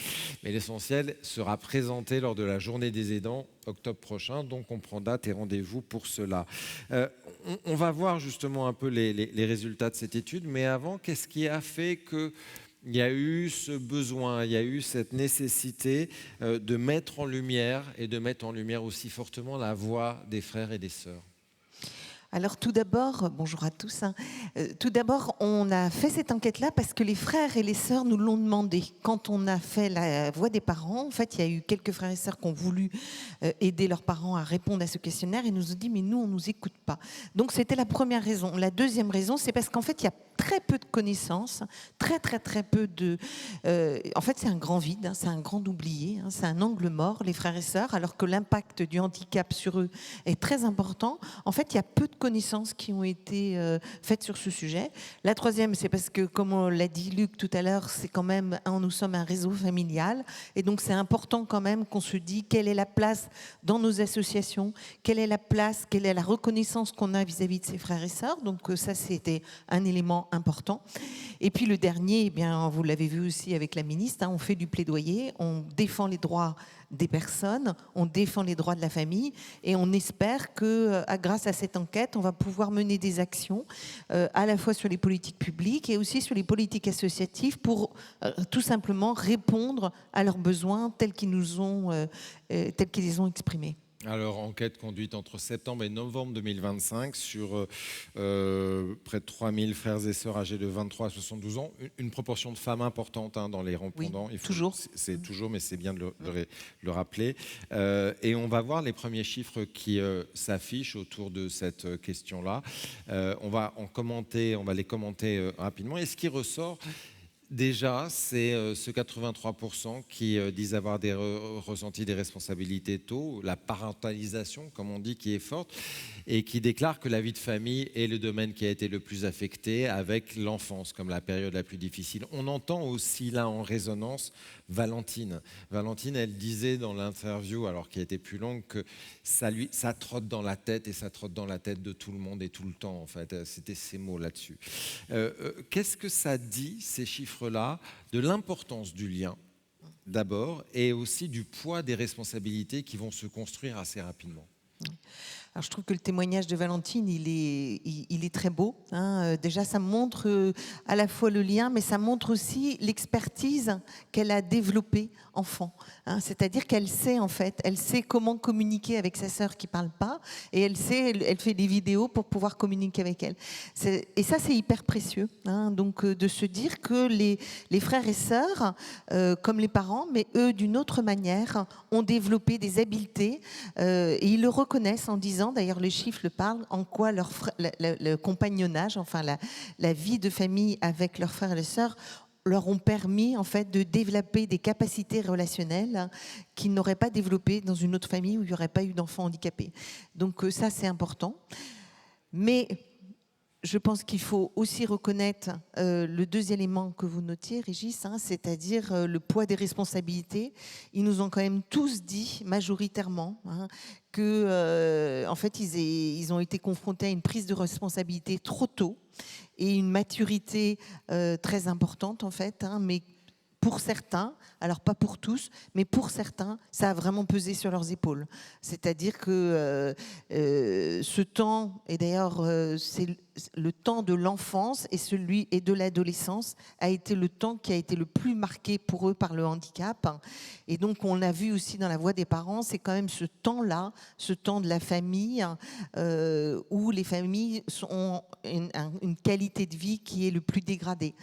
mais l'essentiel sera présenté lors de la journée des aidants octobre prochain. Donc, on prend date et rendez-vous pour cela. On va voir justement un peu les résultats de cette étude. Mais avant, qu'est-ce qui a fait qu'il y a eu ce besoin, il y a eu cette nécessité de mettre en lumière et de mettre en lumière aussi fortement la voix des frères et des sœurs? Alors tout d'abord, bonjour à tous. Tout d'abord, on a fait cette enquête-là parce que les frères et les sœurs nous l'ont demandé. Quand on a fait la voix des parents, en fait, il y a eu quelques frères et sœurs qui ont voulu aider leurs parents à répondre à ce questionnaire et nous ont dit mais nous, on ne nous écoute pas. Donc c'était la première raison. La deuxième raison, c'est parce qu'en fait, il y a très peu de connaissances, très peu de... en fait, c'est un grand vide, hein, c'est un grand oublié, hein, c'est un angle mort, les frères et sœurs, alors que l'impact du handicap sur eux est très important. En fait, il y a peu de connaissances qui ont été faites sur ce sujet. La troisième, c'est parce que, comme on l'a dit Luc tout à l'heure, c'est quand même, nous sommes un réseau familial, et donc c'est important quand même qu'on se dise quelle est la place dans nos associations, quelle est la place, quelle est la reconnaissance qu'on a vis-à-vis de ses frères et sœurs. Donc ça, c'était un élément important. Et puis le dernier, eh bien, vous l'avez vu aussi avec la ministre, hein, on fait du plaidoyer, on défend les droits des personnes, on défend les droits de la famille et on espère que grâce à cette enquête, on va pouvoir mener des actions à la fois sur les politiques publiques et aussi sur les politiques associatives pour tout simplement répondre à leurs besoins tels qu'ils les ont exprimés. Alors, enquête conduite entre septembre et novembre 2025 sur près de 3000 frères et sœurs âgés de 23 à 72 ans. Une proportion de femmes importante dans les répondants. Oui, toujours. C'est toujours, mais c'est bien de le rappeler. Et on va voir les premiers chiffres qui s'affichent autour de cette question-là. On va les commenter rapidement. Et ce qui ressort... Déjà, c'est ce 83% qui disent avoir ressenti des responsabilités tôt, la parentalisation, comme on dit, qui est forte, et qui déclarent que la vie de famille est le domaine qui a été le plus affecté, avec l'enfance comme la période la plus difficile. On entend aussi là en résonance Valentine. Valentine, elle disait dans l'interview, alors qui a été plus longue, que ça trotte dans la tête, et ça trotte dans la tête de tout le monde et tout le temps, en fait. C'était ces mots là-dessus. Qu'est-ce que ça dit, ces chiffres-là, de l'importance du lien, d'abord, et aussi du poids des responsabilités qui vont se construire assez rapidement? Alors, je trouve que le témoignage de Valentine, il est très beau. Hein. Déjà, ça montre à la fois le lien, mais ça montre aussi l'expertise qu'elle a développée enfant. Hein. C'est-à-dire qu'elle sait, en fait, elle sait comment communiquer avec sa sœur qui ne parle pas, et elle fait des vidéos pour pouvoir communiquer avec elle. Et ça, c'est hyper précieux. Hein. Donc, de se dire que les frères et sœurs, comme les parents, mais eux, d'une autre manière, ont développé des habiletés, et ils le reconnaissent en disant, d'ailleurs les chiffres le parlent, en quoi le compagnonnage, enfin la vie de famille avec leurs frères et leurs sœurs leur ont permis en fait de développer des capacités relationnelles qu'ils n'auraient pas développées dans une autre famille où il n'y aurait pas eu d'enfants handicapés. Donc ça, c'est important. Mais je pense qu'il faut aussi reconnaître le deuxième élément que vous notiez, Régis, c'est-à-dire le poids des responsabilités. Ils nous ont quand même tous dit, majoritairement, que en fait, ils ont été confrontés à une prise de responsabilité trop tôt et une maturité très importante, en fait, mais pour certains, alors pas pour tous, mais pour certains, ça a vraiment pesé sur leurs épaules. C'est-à-dire que ce temps, et d'ailleurs c'est le temps de l'enfance et celui et de l'adolescence, a été le temps qui a été le plus marqué pour eux par le handicap. Et donc on l'a vu aussi dans la voix des parents, c'est quand même ce temps-là, ce temps de la famille, où les familles ont une qualité de vie qui est le plus dégradée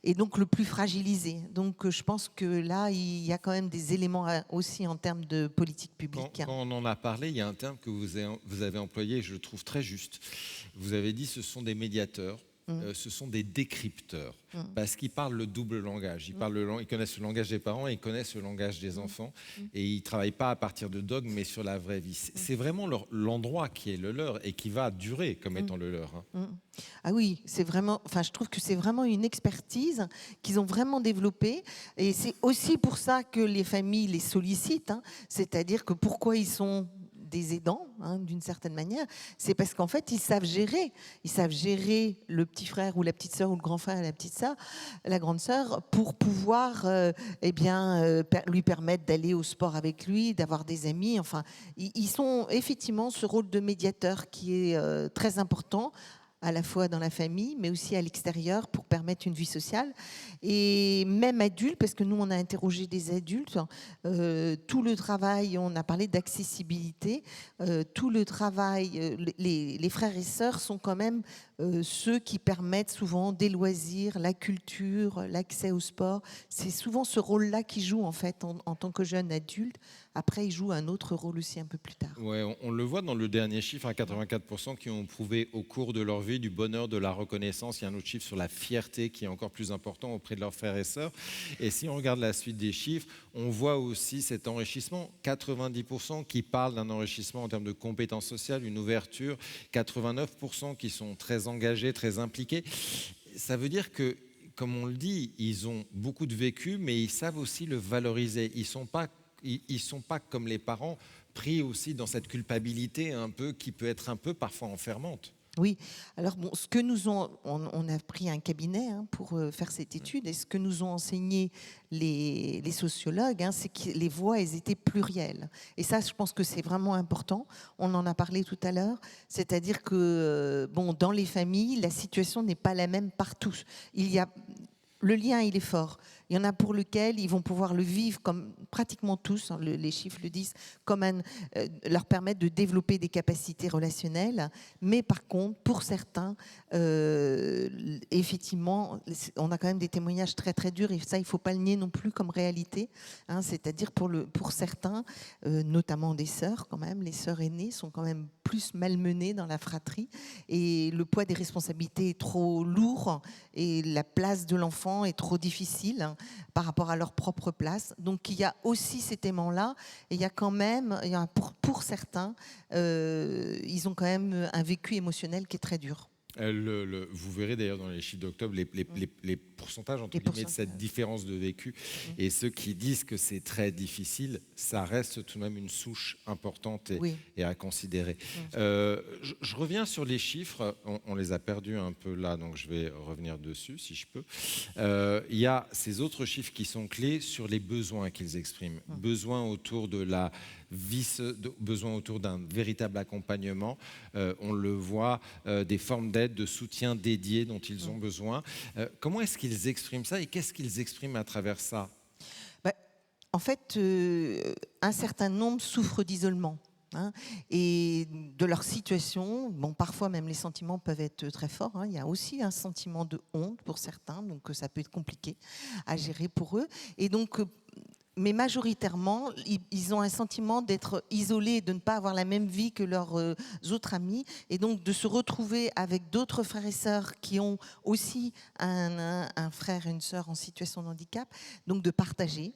et donc le plus fragilisé. Donc je pense que là, il y a quand même des éléments aussi en termes de politique publique. Quand on en a parlé, il y a un terme que vous avez employé et je le trouve très juste. Vous avez dit ce sont des médiateurs, ce sont des décrypteurs, parce qu'ils parlent le double langage. Ils connaissent le langage des parents et ils connaissent le langage des enfants. Et ils ne travaillent pas à partir de dogmes, mais sur la vraie vie. C'est vraiment l'endroit qui est le leur et qui va durer comme étant le leur. Ah oui, c'est vraiment. Enfin, je trouve que c'est vraiment une expertise qu'ils ont vraiment développée, et c'est aussi pour ça que les familles les sollicitent. C'est-à-dire que pourquoi ils sont des aidants, d'une certaine manière, c'est parce qu'en fait, ils savent gérer. Ils savent gérer le petit frère ou la petite sœur ou le grand frère et la petite sœur, la grande sœur, pour pouvoir lui permettre d'aller au sport avec lui, d'avoir des amis. Enfin, ils sont effectivement ce rôle de médiateur qui est très important, à la fois dans la famille, mais aussi à l'extérieur pour permettre une vie sociale. Et même adultes, parce que nous, on a interrogé des adultes, tout le travail, on a parlé d'accessibilité, tout le travail, les frères et sœurs sont quand même ceux qui permettent souvent des loisirs, la culture, l'accès au sport. C'est souvent ce rôle-là qu'ils jouent en fait en tant que jeunes adultes. Après, ils jouent un autre rôle aussi un peu plus tard. Ouais, on le voit dans le dernier chiffre, à 84% qui ont prouvé au cours de leur vie du bonheur, de la reconnaissance. Il y a un autre chiffre sur la fierté qui est encore plus important auprès de leurs frères et sœurs. Et si on regarde la suite des chiffres, on voit aussi cet enrichissement. 90% qui parlent d'un enrichissement en termes de compétences sociales, une ouverture. 89% qui sont très engagés, très impliqués. Ça veut dire que, comme on le dit, ils ont beaucoup de vécu, mais ils savent aussi le valoriser. Ils ne sont pas comme les parents, pris aussi dans cette culpabilité un peu qui peut être un peu parfois enfermante. Oui, alors bon, ce que on a pris un cabinet pour faire cette étude, et ce que nous ont enseigné les sociologues, c'est que les voix, elles étaient plurielles. Et ça, je pense que c'est vraiment important. On en a parlé tout à l'heure, c'est-à-dire que dans les familles, la situation n'est pas la même partout. Le lien, il est fort. Il y en a pour lequel ils vont pouvoir le vivre comme pratiquement tous, les chiffres le disent, comme leur permettre de développer des capacités relationnelles. Mais par contre, pour certains, effectivement, on a quand même des témoignages très très durs, et ça, il ne faut pas le nier non plus comme réalité. C'est-à-dire pour certains, notamment des sœurs quand même, les sœurs aînées sont quand même plus malmenées dans la fratrie, et le poids des responsabilités est trop lourd, et la place de l'enfant est trop difficile par rapport à leur propre place. Donc il y a aussi cet aimant-là, et il y a quand même, pour certains, ils ont quand même un vécu émotionnel qui est très dur. Vous verrez d'ailleurs dans les chiffres d'octobre les pourcentages entre guillemets de cette différence de vécu. Et ceux qui disent que c'est très difficile, ça reste tout de même une souche importante et à considérer. Je reviens sur les chiffres, on les a perdus un peu là, donc je vais revenir dessus si je peux. Il y a ces autres chiffres qui sont clés sur les besoins qu'ils expriment. Besoins autour de la besoin autour d'un véritable accompagnement. On le voit, des formes d'aide, de soutien dédié dont ils ont besoin. Comment est-ce qu'ils expriment ça et qu'est-ce qu'ils expriment à travers ça ? En fait, un certain nombre souffrent d'isolement. Et de leur situation, parfois même les sentiments peuvent être très forts. Il y a aussi un sentiment de honte pour certains, donc ça peut être compliqué à gérer pour eux. Et donc, mais majoritairement, ils ont un sentiment d'être isolés, de ne pas avoir la même vie que leurs autres amis, et donc de se retrouver avec d'autres frères et sœurs qui ont aussi un frère et une sœur en situation de handicap, donc de partager.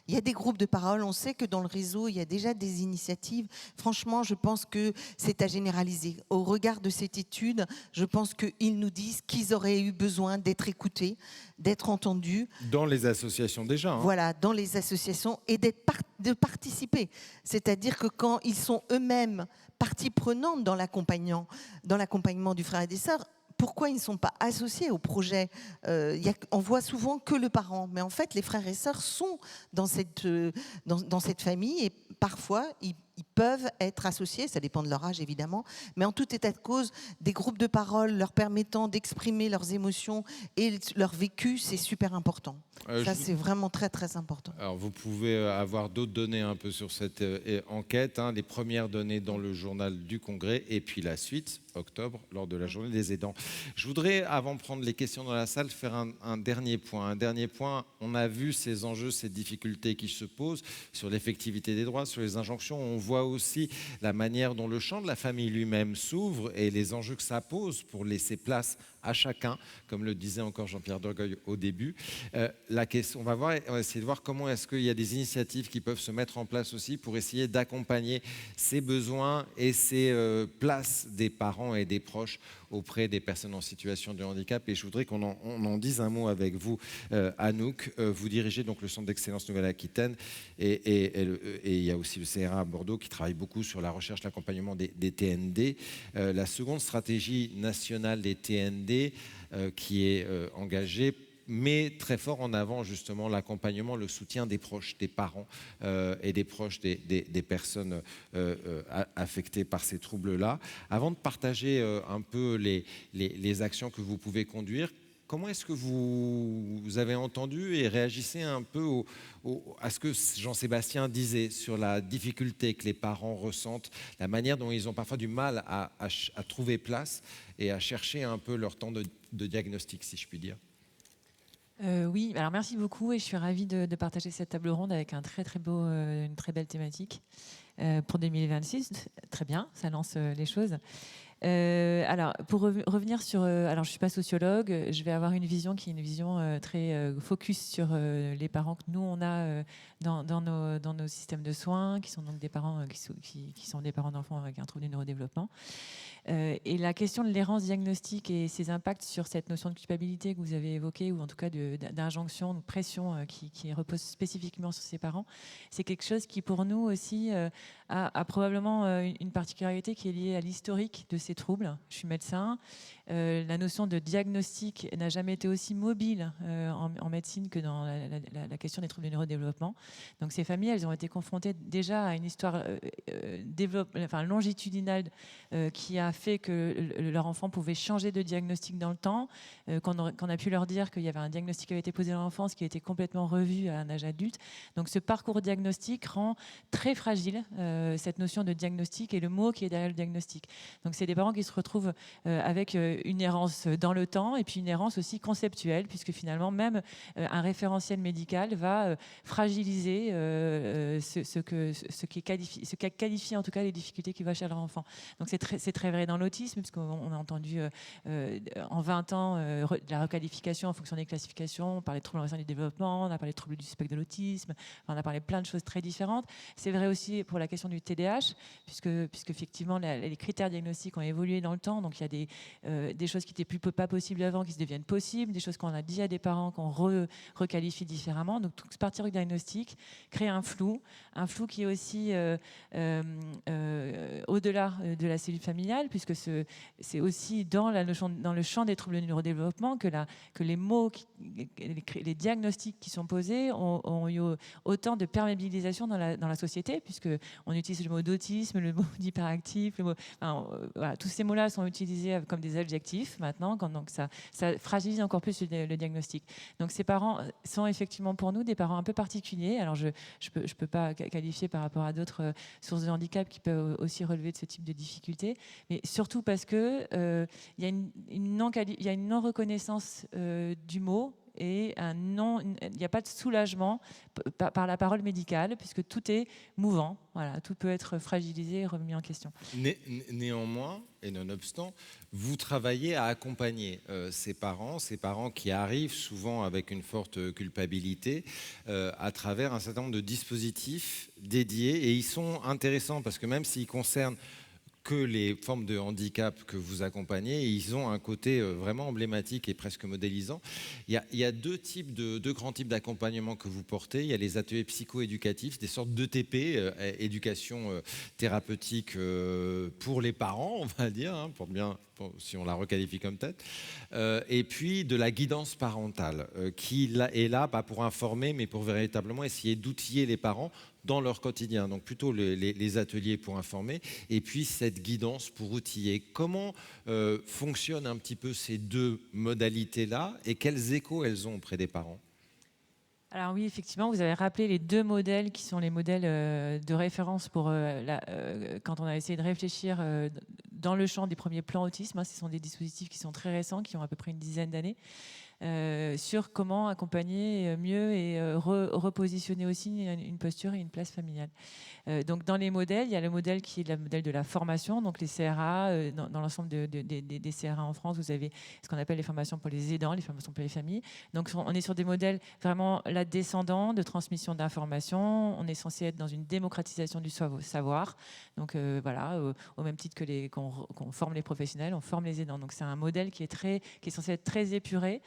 Il y a des groupes de parole, on sait que dans le réseau, il y a déjà des initiatives. Franchement, je pense que c'est à généraliser. Au regard de cette étude, je pense qu'ils nous disent qu'ils auraient eu besoin d'être écoutés, d'être entendus. Dans les associations déjà. Voilà, dans les associations, et de participer. C'est-à-dire que quand ils sont eux-mêmes partie prenante dans l'accompagnement du frère et des sœurs, pourquoi ils ne sont pas associés au projet? On voit souvent que le parent, mais en fait, les frères et sœurs sont dans cette famille, et parfois, ils peuvent être associés, ça dépend de leur âge évidemment, mais en tout état de cause, des groupes de parole leur permettant d'exprimer leurs émotions et leur vécu, c'est super important. Ça, c'est vraiment très très important. Alors, vous pouvez avoir d'autres données un peu sur cette enquête, les premières données dans le journal du Congrès, et puis la suite, octobre, lors de la journée des aidants. Je voudrais, avant de prendre les questions dans la salle, faire un dernier point. Un dernier point, on a vu ces enjeux, ces difficultés qui se posent sur l'effectivité des droits, sur les injonctions. On voit aussi la manière dont le champ de la famille lui-même s'ouvre et les enjeux que ça pose pour laisser place à chacun, comme le disait encore Jean-Pierre Dorgueil au début. La question, on va essayer de voir comment est-ce qu'il y a des initiatives qui peuvent se mettre en place aussi pour essayer d'accompagner ces besoins et ces places des parents et des proches auprès des personnes en situation de handicap. Et je voudrais qu'on en dise un mot avec vous, Anouk. Vous dirigez donc le Centre d'excellence Nouvelle-Aquitaine, et il y a aussi le CRA à Bordeaux qui travaille beaucoup sur la recherche, l'accompagnement des TND. La seconde stratégie nationale des TND qui est engagée met très fort en avant justement l'accompagnement, le soutien des proches, des parents et des proches des personnes affectées par ces troubles-là. Avant de partager un peu les actions que vous pouvez conduire, comment est-ce que vous avez entendu et réagissez un peu à ce que Jean-Sébastien disait sur la difficulté que les parents ressentent, la manière dont ils ont parfois du mal à trouver place et à chercher un peu leur temps de diagnostic, si je puis dire? Oui, alors merci beaucoup, et je suis ravie de partager cette table ronde avec une très belle thématique pour 2026. Très bien, ça lance les choses. Alors, pour revenir sur... alors, je ne suis pas sociologue, je vais avoir une vision qui est une vision très focus sur les parents que nous, on a dans nos systèmes de soins, qui sont donc des parents qui sont des parents d'enfants avec un trouble du neurodéveloppement. Et la question de l'errance diagnostique et ses impacts sur cette notion de culpabilité que vous avez évoquée, ou en tout cas d'injonction, de pression qui repose spécifiquement sur ces parents, c'est quelque chose qui, pour nous aussi, a probablement une particularité qui est liée à l'historique de ces troubles. Je suis médecin. La notion de diagnostic n'a jamais été aussi mobile en médecine que dans la question des troubles du neurodéveloppement. Donc ces familles, elles ont été confrontées déjà à une histoire longitudinale qui a fait que leur enfant pouvait changer de diagnostic dans le temps, qu'on a pu leur dire qu'il y avait un diagnostic qui avait été posé dans l'enfance qui a été complètement revu à un âge adulte. Donc ce parcours diagnostique rend très fragile cette notion de diagnostic et le mot qui est derrière le diagnostic. Donc c'est des parents qui se retrouvent avec une errance dans le temps et puis une errance aussi conceptuelle, puisque finalement même un référentiel médical va fragiliser ce qui qualifie en tout cas les difficultés qu'il va chez leur enfant. Donc c'est très vrai dans l'autisme, puisqu'on a entendu en 20 ans de la requalification en fonction des classifications. On parlait de troubles du développement, on a parlé de troubles du spectre de l'autisme, on a parlé de plein de choses très différentes. C'est vrai aussi pour la question du TDAH, puisque effectivement les critères diagnostiques ont évolué dans le temps. Donc il y a des choses qui n'étaient plus pas possibles avant qui se deviennent possibles, des choses qu'on a dit à des parents qu'on requalifie différemment. Donc tout ce partir du diagnostic crée un flou qui est aussi au-delà de la cellule familiale, puisque c'est aussi dans le champ des troubles du neurodéveloppement que les mots, les diagnostics qui sont posés ont eu autant de perméabilisation dans la société, puisqu'on utilise le mot d'autisme, le mot d'hyperactif, voilà, tous ces mots-là sont utilisés comme des adjectifs maintenant, donc ça fragilise encore plus le diagnostic. Donc ces parents sont effectivement pour nous des parents un peu particuliers. Alors je peux pas qualifier par rapport à d'autres sources de handicap qui peuvent aussi relever de ce type de difficultés, mais surtout parce que il y a une non-reconnaissance du mot et il n'y a pas de soulagement par la parole médicale, puisque tout est mouvant. Voilà, tout peut être fragilisé et remis en question. Néanmoins, et nonobstant, vous travaillez à accompagner ces parents qui arrivent souvent avec une forte culpabilité à travers un certain nombre de dispositifs dédiés. Et ils sont intéressants parce que même s'ils concernent que les formes de handicap que vous accompagnez, ils ont un côté vraiment emblématique et presque modélisant. Il y a deux grands types d'accompagnement que vous portez. Il y a les ateliers psycho-éducatifs, des sortes d'ETP, éducation thérapeutique pour les parents, on va dire, hein, si on la requalifie comme telle, et puis de la guidance parentale, qui est là pas pour informer, mais pour véritablement essayer d'outiller les parents dans leur quotidien. Donc plutôt les ateliers pour informer, et puis cette guidance pour outiller. Comment fonctionnent un petit peu ces deux modalités-là, et quels échos elles ont auprès des parents ? Alors oui, effectivement, vous avez rappelé les deux modèles qui sont les modèles de référence pour quand on a essayé de réfléchir dans le champ des premiers plans autisme. Hein, ce sont des dispositifs qui sont très récents, qui ont à peu près une dizaine d'années, sur comment accompagner mieux et repositionner aussi une posture et une place familiale. Donc dans les modèles, il y a le modèle qui est le modèle de la formation, donc les CRA, dans l'ensemble des CRA en France, vous avez ce qu'on appelle les formations pour les aidants, les formations pour les familles. Donc on est sur des modèles vraiment là descendants de transmission d'informations. On est censé être dans une démocratisation du savoir. Donc voilà, au même titre que qu'on forme les professionnels, on forme les aidants. Donc c'est un modèle qui est censé être très épuré.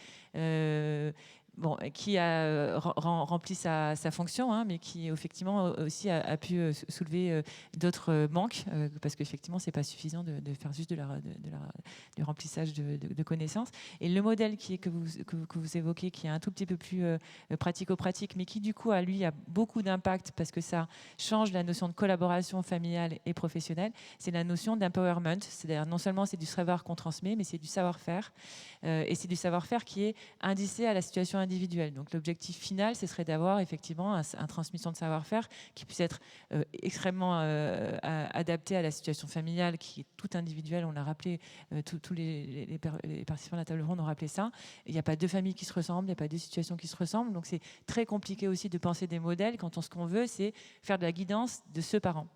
Qui a rempli sa fonction, hein, mais qui effectivement aussi a pu soulever d'autres manques, parce qu'effectivement c'est pas suffisant de faire juste du remplissage de connaissances. Et le modèle que vous évoquez, qui est un tout petit peu plus pratico-pratique, mais qui du coup a beaucoup d'impact parce que ça change la notion de collaboration familiale et professionnelle, c'est la notion d'empowerment. C'est-à-dire non seulement c'est du savoir qu'on transmet, mais c'est du savoir-faire, et c'est du savoir-faire qui est indicé à la situation individuelle. Donc l'objectif final, ce serait d'avoir effectivement une transmission de savoir-faire qui puisse être extrêmement adapté à la situation familiale, qui est toute individuelle. On l'a rappelé, tous les participants de la table ronde ont rappelé ça. Il n'y a pas deux familles qui se ressemblent, il n'y a pas deux situations qui se ressemblent. Donc c'est très compliqué aussi de penser des modèles quand ce qu'on veut, c'est faire de la guidance de ce parent.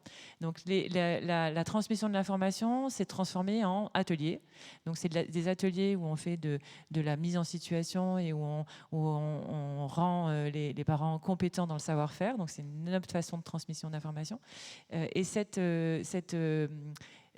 Donc la transmission de l'information s'est transformée en ateliers. Donc c'est des ateliers où on fait de la mise en situation et où on rend les parents compétents dans le savoir-faire. Donc c'est une autre façon de transmission d'information. Et cette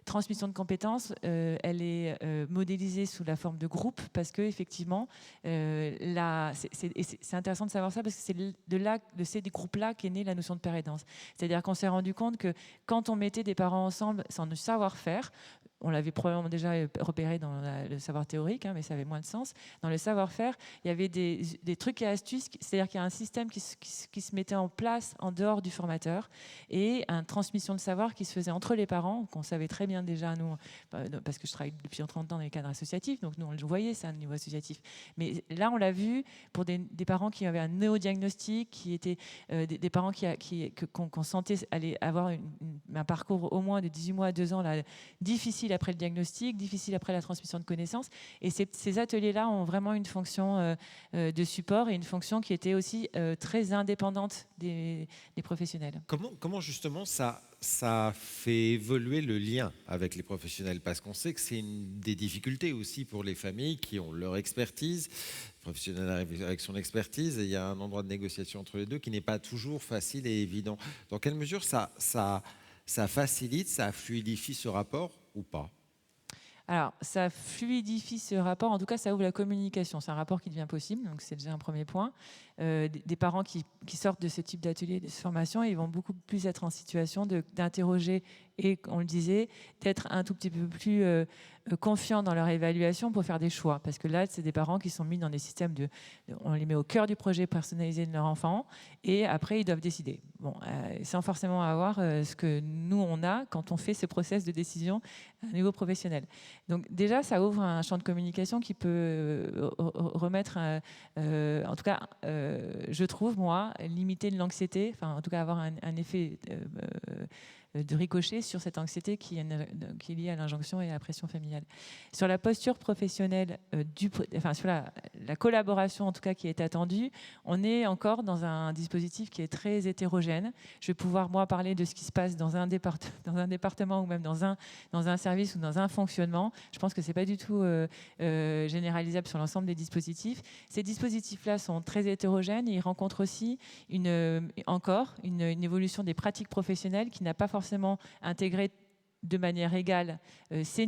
transmission de compétences, elle est modélisée sous la forme de groupe, parce que effectivement, c'est intéressant de savoir ça, parce que c'est de ces groupes-là qu'est née la notion de père aidance. C'est-à-dire qu'on s'est rendu compte que quand on mettait des parents ensemble sans le savoir-faire, on l'avait probablement déjà repéré dans le savoir théorique, hein, mais ça avait moins de sens. Dans le savoir-faire, il y avait des trucs et astuces, c'est-à-dire qu'il y a un système qui se mettait en place en dehors du formateur, et une transmission de savoir qui se faisait entre les parents, qu'on savait très bien déjà, nous, parce que je travaille depuis 30 ans dans les cadres associatifs, donc nous, on le voyait, ça, au niveau associatif. Mais là, on l'a vu pour des parents qui avaient un néodiagnostic, qui étaient des parents qu'on sentait aller avoir un parcours au moins de 18 mois à 2 ans, là, difficile après le diagnostic, difficile après la transmission de connaissances. Et ces ateliers-là ont vraiment une fonction de support et une fonction qui était aussi très indépendante des professionnels. Comment justement ça fait évoluer le lien avec les professionnels? Parce qu'on sait que c'est une des difficultés aussi pour les familles qui ont leur expertise. Le professionnel arrive avec son expertise, et il y a un endroit de négociation entre les deux qui n'est pas toujours facile et évident. Dans quelle mesure ça facilite, ça fluidifie ce rapport ou pas? Alors, ça fluidifie ce rapport, en tout cas, ça ouvre la communication. C'est un rapport qui devient possible, donc c'est déjà un premier point. Des parents qui sortent de ce type d'atelier, de cette formation, ils vont beaucoup plus être en situation d'interroger et, on le disait, d'être un tout petit peu plus confiants dans leur évaluation pour faire des choix. Parce que là, c'est des parents qui sont mis dans des systèmes on les met au cœur du projet personnalisé de leur enfant, et après, ils doivent décider. Bon, sans forcément avoir ce que nous, on a quand on fait ce process de décision à un niveau professionnel. Donc déjà, ça ouvre un champ de communication qui peut remettre, en tout cas, je trouve, moi, limiter l'anxiété, enfin, en tout cas, avoir un effet de ricochet sur cette anxiété qui est liée à l'injonction et à la pression familiale. Sur la posture professionnelle, sur la collaboration en tout cas qui est attendue, on est encore dans un dispositif qui est très hétérogène. Je vais pouvoir, moi, parler de ce qui se passe dans un département ou même dans un service ou dans un fonctionnement. Je pense que ce n'est pas du tout généralisable sur l'ensemble des dispositifs. Ces dispositifs-là sont très hétérogènes et ils rencontrent aussi une évolution des pratiques professionnelles qui n'a pas forcément intégré de manière égale ces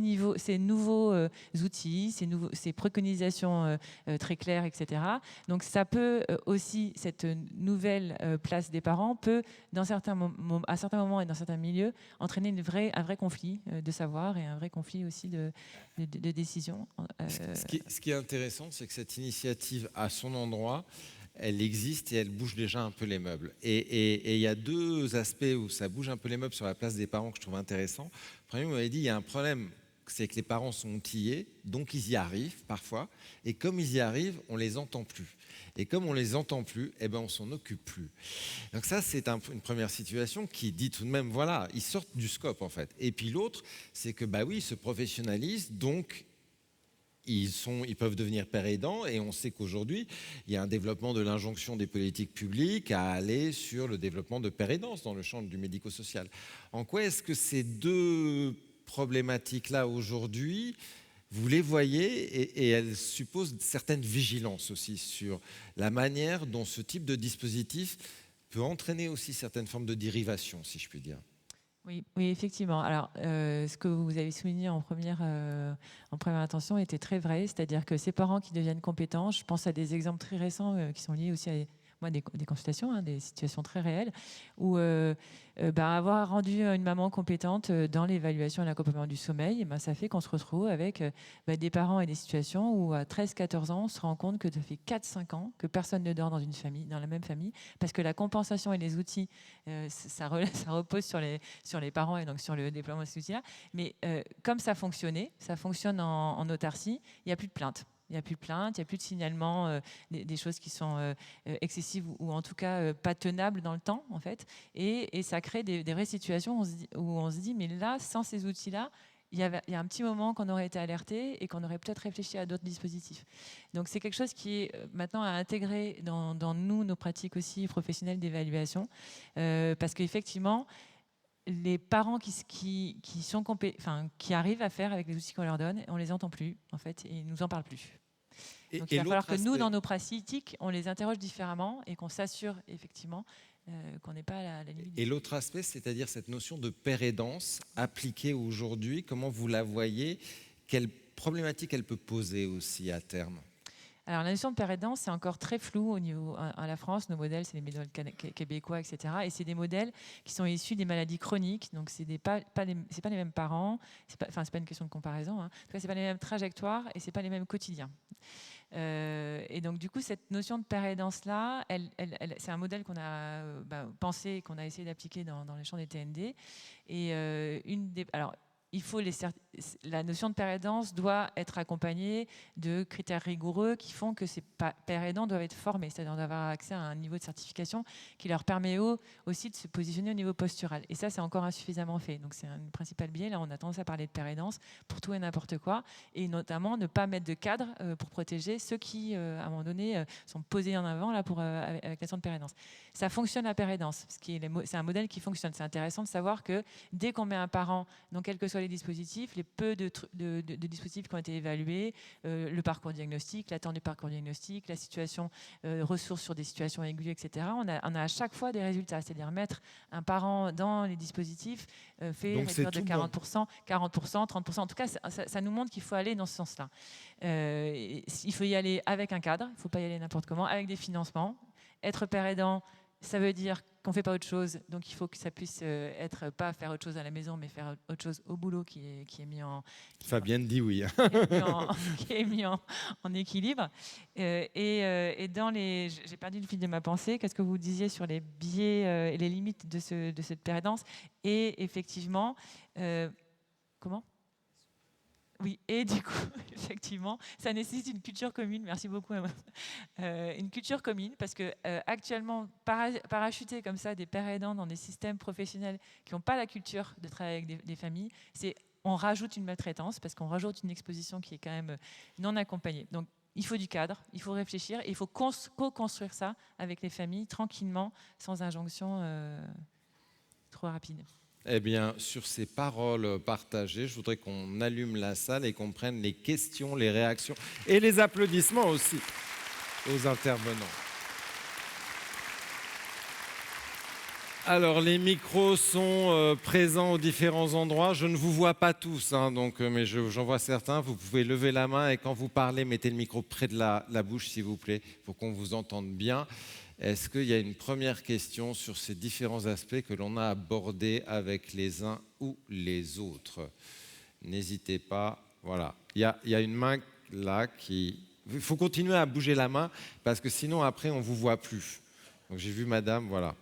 nouveaux outils, ces préconisations très claires, etc. Donc ça peut aussi, cette nouvelle place des parents peut, à certains moments et dans certains milieux, entraîner un vrai conflit de savoir et un vrai conflit aussi de décision. Ce qui est intéressant, c'est que cette initiative, à son endroit, elle existe et elle bouge déjà un peu les meubles. Et il y a deux aspects où ça bouge un peu les meubles sur la place des parents que je trouve intéressant. Premier, vous m'avez dit, il y a un problème, c'est que les parents sont outillés, donc ils y arrivent parfois. Et comme ils y arrivent, on les entend plus. Et comme on les entend plus, eh ben on s'en occupe plus. Donc ça, c'est une première situation qui dit tout de même, voilà, ils sortent du scope en fait. Et puis l'autre, c'est que bah oui, ils se professionnalisent, donc ils peuvent devenir pères aidants, et on sait qu'aujourd'hui, il y a un développement de l'injonction des politiques publiques à aller sur le développement de pères aidants dans le champ du médico-social. En quoi est-ce que ces deux problématiques-là, aujourd'hui, vous les voyez, et elles supposent certaines vigilances aussi sur la manière dont ce type de dispositif peut entraîner aussi certaines formes de dérivation, si je puis dire. Oui, effectivement. Alors, ce que vous avez souligné en première intention était très vrai, c'est-à-dire que ces parents qui deviennent compétents, je pense à des exemples très récents qui sont liés aussi à des consultations, des situations très réelles, où avoir rendu une maman compétente dans l'évaluation et l'accompagnement du sommeil, ça fait qu'on se retrouve avec des parents et des situations où à 13-14 ans, on se rend compte que ça fait 4-5 ans que personne ne dort dans la même famille, parce que la compensation et les outils, ça repose sur les parents et donc sur le déploiement de ces outils-là. Mais comme ça fonctionne en autarcie, il n'y a plus de plainte. Il n'y a plus de plainte, il n'y a plus de signalement des choses qui sont excessives ou en tout cas pas tenables dans le temps, en fait. Et ça crée des vraies situations où on se dit, mais là, sans ces outils-là, il y a un petit moment qu'on aurait été alerté et qu'on aurait peut-être réfléchi à d'autres dispositifs. Donc c'est quelque chose qui est maintenant à intégrer dans nos pratiques aussi professionnelles d'évaluation, parce qu'effectivement, les parents qui arrivent à faire avec les outils qu'on leur donne, on les entend plus, en fait, et ils nous en parlent plus. Donc il va falloir que nous, dans nos pratiques, on les interroge différemment et qu'on s'assure effectivement qu'on n'est pas à la limite. Et l'autre aspect, c'est-à-dire cette notion de père aidance appliquée aujourd'hui, comment vous la voyez? Quelle problématique elle peut poser aussi à terme? Alors, la notion de père aidant, c'est encore très flou au niveau à la France. Nos modèles, c'est les modèles québécois, etc. Et c'est des modèles qui sont issus des maladies chroniques. Donc, c'est pas les mêmes parents. C'est pas une question de comparaison. En tout cas, c'est pas les mêmes trajectoires et c'est pas les mêmes quotidiens. Et donc, du coup, cette notion de père aidance-là, c'est un modèle qu'on a pensé, qu'on a essayé d'appliquer dans les champs des TND. Et la notion de père aidance doit être accompagnée de critères rigoureux qui font que ces pères aidants doivent être formés, c'est-à-dire d'avoir accès à un niveau de certification qui leur permet aussi de se positionner au niveau postural. Et ça, c'est encore insuffisamment fait. Donc, c'est un principal biais. Là, on a tendance à parler de père aidance pour tout et n'importe quoi, et notamment ne pas mettre de cadre pour protéger ceux qui, à un moment donné, sont posés en avant là, avec la notion de père aidance. Ça fonctionne la père aidance, c'est un modèle qui fonctionne. C'est intéressant de savoir que dès qu'on met un parent, donc quel que soit les dispositifs, les peu de dispositifs qui ont été évalués, le parcours diagnostique, l'attente du parcours diagnostique, la situation ressources sur des situations aiguës, etc. On a à chaque fois des résultats, c'est-à-dire mettre un parent dans les dispositifs fait réduire de 40%, 40%, 30%. En tout cas, ça nous montre qu'il faut aller dans ce sens-là. Il faut y aller avec un cadre, il ne faut pas y aller n'importe comment, avec des financements. Être père aidant, ça veut dire qu'on ne fait pas autre chose, donc il faut que ça puisse être pas faire autre chose à la maison, mais faire autre chose au boulot qui est mis en... Fabienne dit oui. Qui est mis en équilibre. Et dans les... J'ai perdu le fil de ma pensée. Qu'est-ce que vous disiez sur les biais et les limites de cette père aidance? Et effectivement... comment ? Oui, et du coup, effectivement, ça nécessite une culture commune. Merci beaucoup, Emma. Une culture commune, parce que actuellement, parachuter comme ça des pères aidants dans des systèmes professionnels qui n'ont pas la culture de travailler avec des familles, on rajoute une maltraitance, parce qu'on rajoute une exposition qui est quand même non accompagnée. Donc, il faut du cadre, il faut réfléchir, et il faut co-construire ça avec les familles, tranquillement, sans injonction trop rapide. Eh bien, sur ces paroles partagées, je voudrais qu'on allume la salle et qu'on prenne les questions, les réactions et les applaudissements aussi aux intervenants. Alors, les micros sont présents aux différents endroits. Je ne vous vois pas tous, hein, mais j'en vois certains. Vous pouvez lever la main et quand vous parlez, mettez le micro près de la bouche, s'il vous plaît, pour qu'on vous entende bien. Est-ce qu'il y a une première question sur ces différents aspects que l'on a abordés avec les uns ou les autres? N'hésitez pas. Voilà. Il y a une main là qui... Il faut continuer à bouger la main parce que sinon, après, on ne vous voit plus. Donc, j'ai vu madame, voilà.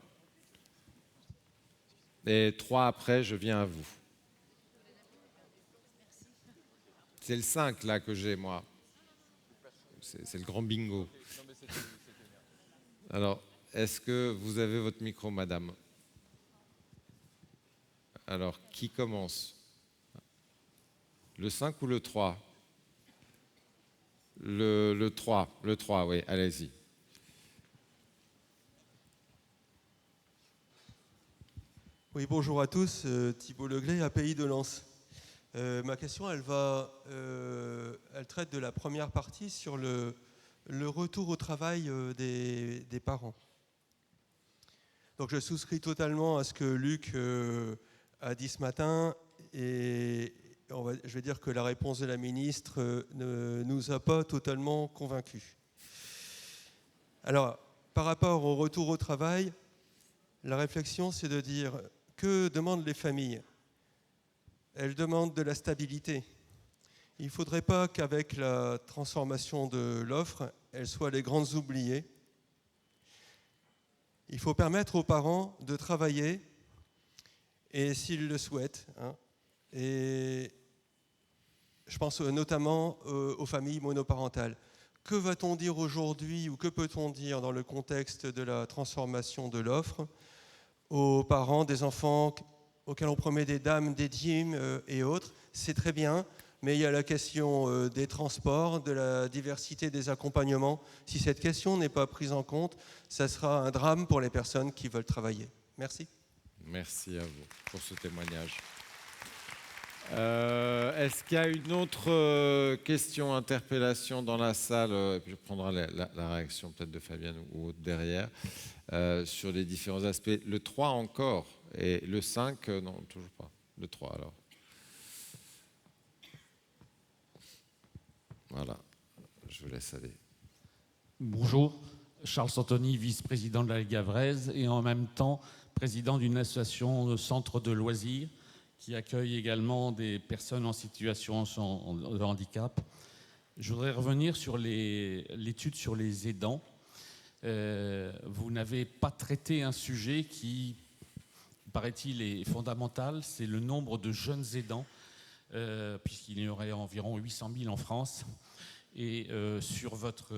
Et 3 après, je viens à vous. C'est le 5 là que j'ai, moi. C'est le grand bingo. Alors, est-ce que vous avez votre micro, madame? Alors, qui commence? Le 5 ou le 3? Le 3, oui, allez-y. Oui, bonjour à tous, Thibault Leglay, API de Lens. Ma question, elle traite de la première partie sur le retour au travail des parents. Donc je souscris totalement à ce que Luc a dit ce matin et je vais dire que la réponse de la ministre ne nous a pas totalement convaincus. Alors, par rapport au retour au travail, la réflexion, c'est de dire que demandent les familles? Elles demandent de la stabilité. Il ne faudrait pas qu'avec la transformation de l'offre, elles soient les grandes oubliées. Il faut permettre aux parents de travailler, et s'ils le souhaitent. Et je pense notamment aux familles monoparentales. Que va-t-on dire aujourd'hui, ou que peut-on dire dans le contexte de la transformation de l'offre aux parents des enfants auxquels on promet des dames, des dîmes et autres? C'est très bien, mais il y a la question des transports, de la diversité des accompagnements. Si cette question n'est pas prise en compte, ça sera un drame pour les personnes qui veulent travailler. Merci. Merci à vous pour ce témoignage. Est-ce qu'il y a une autre question, interpellation dans la salle? Et puis je prendrai la réaction peut-être de Fabienne ou autre derrière, sur les différents aspects. Le 3 encore, et le 5, non, toujours pas. Le 3 alors. Voilà, je vous laisse aller. Bonjour, Charles Santoni, vice-président de la Ligue Havraise et en même temps président d'une association de centre de loisirs qui accueille également des personnes en situation de handicap. Je voudrais revenir sur l'étude sur les aidants. Vous n'avez pas traité un sujet qui, paraît-il, est fondamental, c'est le nombre de jeunes aidants, puisqu'il y aurait environ 800 000 en France. Et sur votre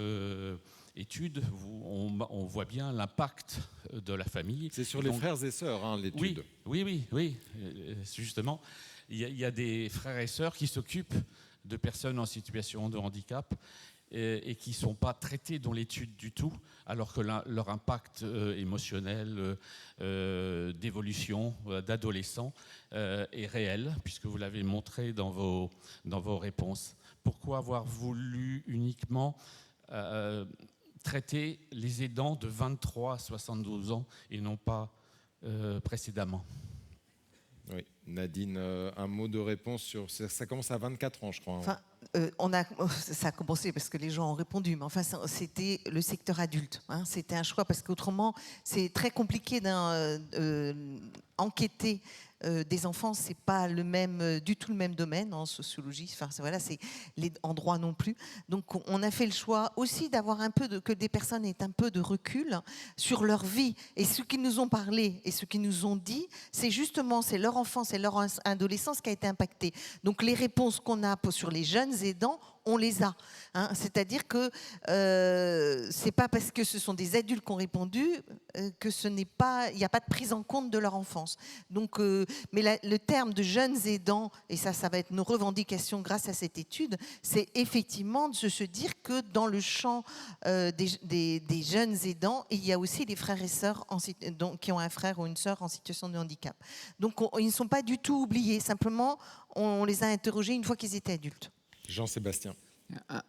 étude, on voit bien l'impact de la famille. C'est sur les frères et sœurs, hein, l'étude. Oui. Justement, il y a des frères et sœurs qui s'occupent de personnes en situation de handicap et qui ne sont pas traités dans l'étude du tout, alors que leur impact émotionnel, d'évolution, d'adolescent est réel, puisque vous l'avez montré dans vos réponses. Pourquoi avoir voulu uniquement traiter les aidants de 23 à 72 ans et non pas précédemment? Oui, Nadine, un mot de réponse sur... Ça commence à 24 ans, je crois. Enfin, ça a commencé parce que les gens ont répondu, mais enfin, c'était le secteur adulte. C'était un choix parce qu'autrement, c'est très compliqué d'enquêter des enfants, c'est pas du tout le même domaine en sociologie. Enfin, voilà, en droit non plus. Donc, on a fait le choix aussi d'avoir que des personnes aient un peu de recul sur leur vie. Et ce qu'ils nous ont parlé et ce qu'ils nous ont dit, c'est leur enfance et leur adolescence qui a été impactée. Donc, les réponses qu'on a sur les jeunes aidants, on les a. Hein. C'est-à-dire que c'est pas parce que ce sont des adultes qui ont répondu que il n'y a pas de prise en compte de leur enfance. Donc, mais le terme de jeunes aidants, et ça va être nos revendications grâce à cette étude, c'est effectivement de se dire que dans le champ des jeunes aidants, il y a aussi des frères et sœurs qui ont un frère ou une sœur en situation de handicap. Donc, ils ne sont pas du tout oubliés. Simplement, on les a interrogés une fois qu'ils étaient adultes. Jean-Sébastien.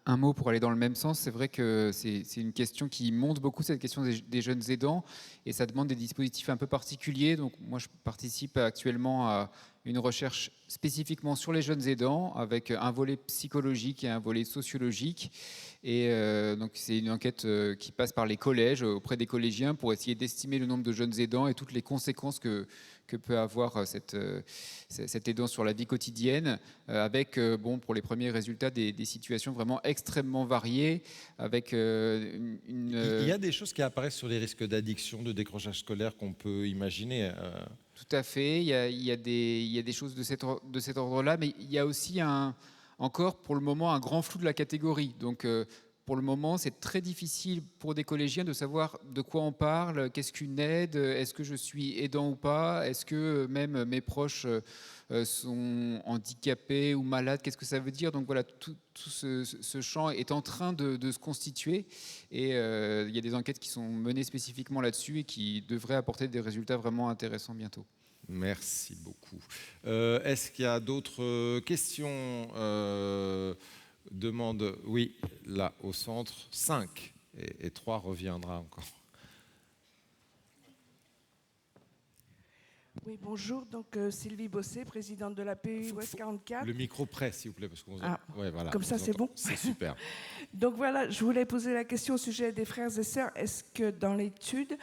Un mot pour aller dans le même sens, c'est vrai que c'est une question qui monte beaucoup, cette question des jeunes aidants, et ça demande des dispositifs un peu particuliers. Donc moi, je participe actuellement à une recherche spécifiquement sur les jeunes aidants, avec un volet psychologique et un volet sociologique. Et donc c'est une enquête qui passe par les collèges, auprès des collégiens, pour essayer d'estimer le nombre de jeunes aidants et toutes les conséquences que peut avoir cet aidant sur la vie quotidienne, avec, pour les premiers résultats, des situations vraiment extrêmement variées, avec Il y a des choses qui apparaissent sur les risques d'addiction, de décrochage scolaire qu'on peut imaginer. Tout à fait, il y a des choses de cet ordre-là, mais il y a aussi encore pour le moment un grand flou de la catégorie. Donc pour le moment, c'est très difficile pour des collégiens de savoir de quoi on parle, qu'est-ce qu'une aide, est-ce que je suis aidant ou pas, est-ce que même mes proches sont handicapés ou malades, qu'est-ce que ça veut dire. Donc voilà, tout ce champ est en train de se constituer, et il y a des enquêtes qui sont menées spécifiquement là-dessus et qui devraient apporter des résultats vraiment intéressants bientôt. Merci beaucoup. Est-ce qu'il y a d'autres questions Demande, oui, là, au centre, 5, et 3 reviendra encore. Oui, bonjour, donc Sylvie Bossé, présidente de la PU Ouest 44. Le micro près, s'il vous plaît, parce qu'on ouais, voilà, comme ça, c'est bon. C'est super. Donc voilà, je voulais poser la question au sujet des frères et sœurs. Est-ce que dans l'étude,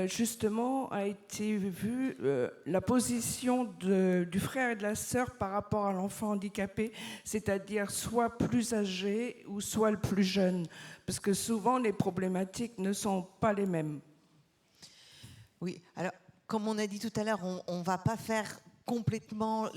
justement, a été vue la position du frère et de la sœur par rapport à l'enfant handicapé, c'est-à-dire soit plus âgé ou soit le plus jeune, parce que souvent les problématiques ne sont pas les mêmes. Oui, alors comme on a dit tout à l'heure, on ne va pas faire complètement...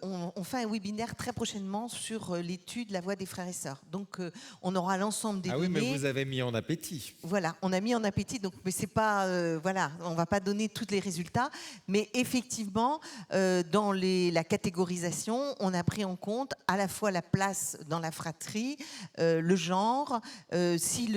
on fait un webinaire très prochainement sur l'étude La Voix des frères et sœurs. Donc, on aura l'ensemble des données. Ah oui, mais vous avez mis en appétit. Voilà, on a mis en appétit, donc, mais c'est pas... voilà, on ne va pas donner tous les résultats. Mais effectivement, dans la catégorisation, on a pris en compte à la fois la place dans la fratrie, le genre, si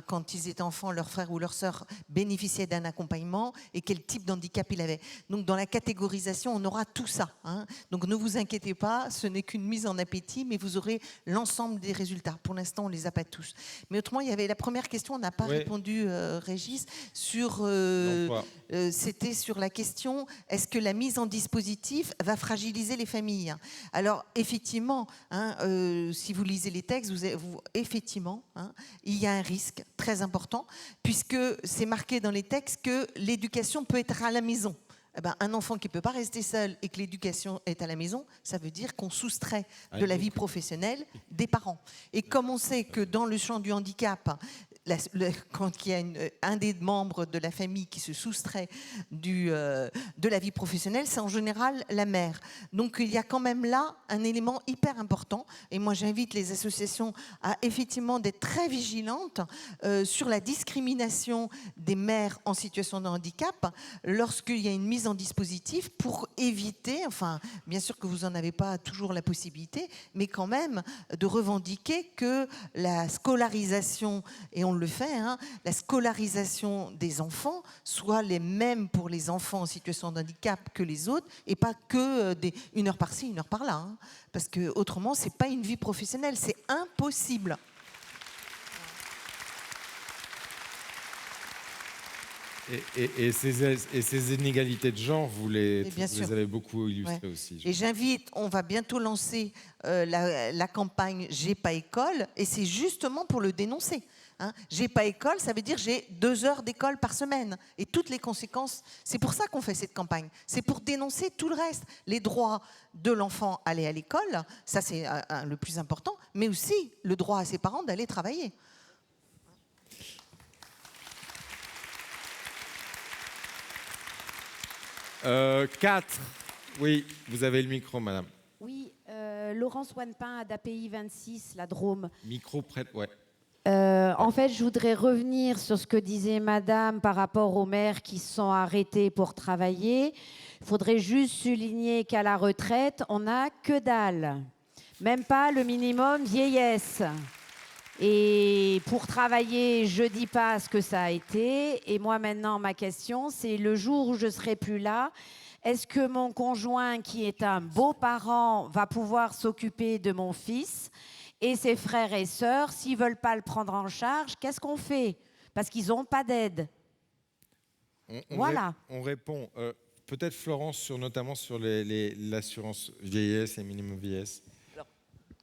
quand ils étaient enfants, leur frère ou leur sœur bénéficiait d'un accompagnement et quel type d'handicap il avait. Donc, dans la catégorisation, on aura tout ça. Hein. Donc ne vous inquiétez pas, ce n'est qu'une mise en appétit, mais vous aurez l'ensemble des résultats. Pour l'instant, on ne les a pas tous. Mais autrement, il y avait la première question, on n'a pas répondu, Régis, c'était sur la question, est-ce que la mise en dispositif va fragiliser les familles? Alors, effectivement, si vous lisez les textes, effectivement, il y a un risque très important, puisque c'est marqué dans les textes que l'éducation peut être à la maison. Un enfant qui ne peut pas rester seul et que l'éducation est à la maison, ça veut dire qu'on soustrait de la vie professionnelle des parents. Et comme on sait que dans le champ du handicap, quand il y a un des membres de la famille qui se soustrait de la vie professionnelle, c'est en général la mère. Donc il y a quand même là un élément hyper important. Et moi j'invite les associations à effectivement d'être très vigilantes sur la discrimination des mères en situation de handicap lorsqu'il y a une mise en dispositif pour éviter, enfin bien sûr que vous n'en avez pas toujours la possibilité, mais quand même de revendiquer que la scolarisation, et on le fait, la scolarisation des enfants soit les mêmes pour les enfants en situation de handicap que les autres, et pas que une heure par-ci, une heure par-là. Parce que autrement, c'est pas une vie professionnelle, c'est impossible. Et ces inégalités de genre, vous les avez beaucoup illustrées aussi. Et j'invite, on va bientôt lancer la campagne J'ai pas école, et c'est justement pour le dénoncer. Hein. J'ai pas école, ça veut dire j'ai 2 heures d'école par semaine. Et toutes les conséquences, c'est pour ça qu'on fait cette campagne. C'est pour dénoncer tout le reste. Les droits de l'enfant à aller à l'école, ça c'est le plus important, mais aussi le droit à ses parents d'aller travailler. Quatre. Oui, vous avez le micro, madame. Oui, Laurence Wanepin, d'API 26, la Drôme. Micro près, ouais. En fait, je voudrais revenir sur ce que disait madame par rapport aux mères qui sont arrêtées pour travailler. Il faudrait juste souligner qu'à la retraite, on n'a que dalle. Même pas le minimum vieillesse. Et pour travailler, je ne dis pas ce que ça a été. Et moi, maintenant, ma question, c'est le jour où je ne serai plus là, est-ce que mon conjoint, qui est un beau-parent, va pouvoir s'occuper de mon fils et ses frères et sœurs? S'ils ne veulent pas le prendre en charge, qu'est-ce qu'on fait? Parce qu'ils n'ont pas d'aide. Voilà. On répond. Peut-être Florence, notamment sur l'assurance vieillesse et minimum vieillesse.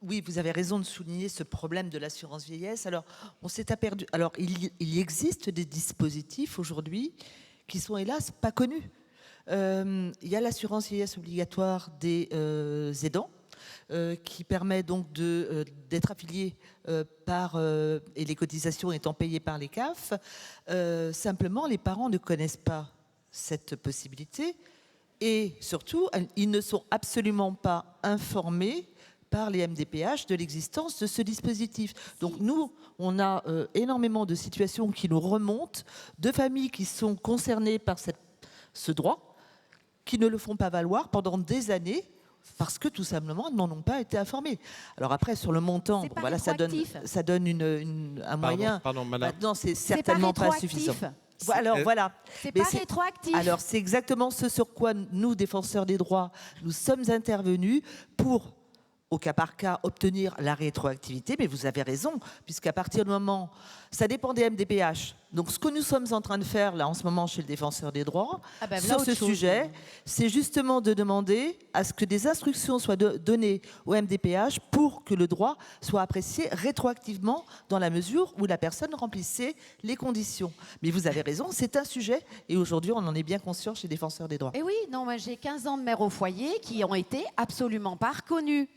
Oui, vous avez raison de souligner ce problème de l'assurance vieillesse. Alors, on s'est aperçu. Alors, il existe des dispositifs aujourd'hui qui sont hélas pas connus. Il y a l'assurance vieillesse obligatoire des aidants qui permet donc d'être affilié et les cotisations étant payées par les CAF. Simplement, les parents ne connaissent pas cette possibilité et surtout, ils ne sont absolument pas informés par les MDPH de l'existence de ce dispositif. Donc nous, on a énormément de situations qui nous remontent, de familles qui sont concernées par ce droit, qui ne le font pas valoir pendant des années, parce que tout simplement, elles n'en ont pas été informées. Alors après, sur le montant, voilà, ça donne un moyen. Pardon, madame. Maintenant, c'est certainement pas suffisant. Alors voilà. C'est pas rétroactif. Alors c'est exactement ce sur quoi nous, défenseurs des droits, nous sommes intervenus pour, au cas par cas, obtenir la rétroactivité, mais vous avez raison, puisqu'à partir du moment, ça dépend des MDPH. Donc ce que nous sommes en train de faire là en ce moment chez le défenseur des droits, sur ce sujet, c'est justement de demander à ce que des instructions soient données au MDPH pour que le droit soit apprécié rétroactivement dans la mesure où la personne remplissait les conditions. Mais vous avez raison, c'est un sujet, et aujourd'hui on en est bien conscient chez les défenseurs des droits. Et oui, non, moi j'ai 15 ans de mère au foyer qui ont été absolument pas reconnus.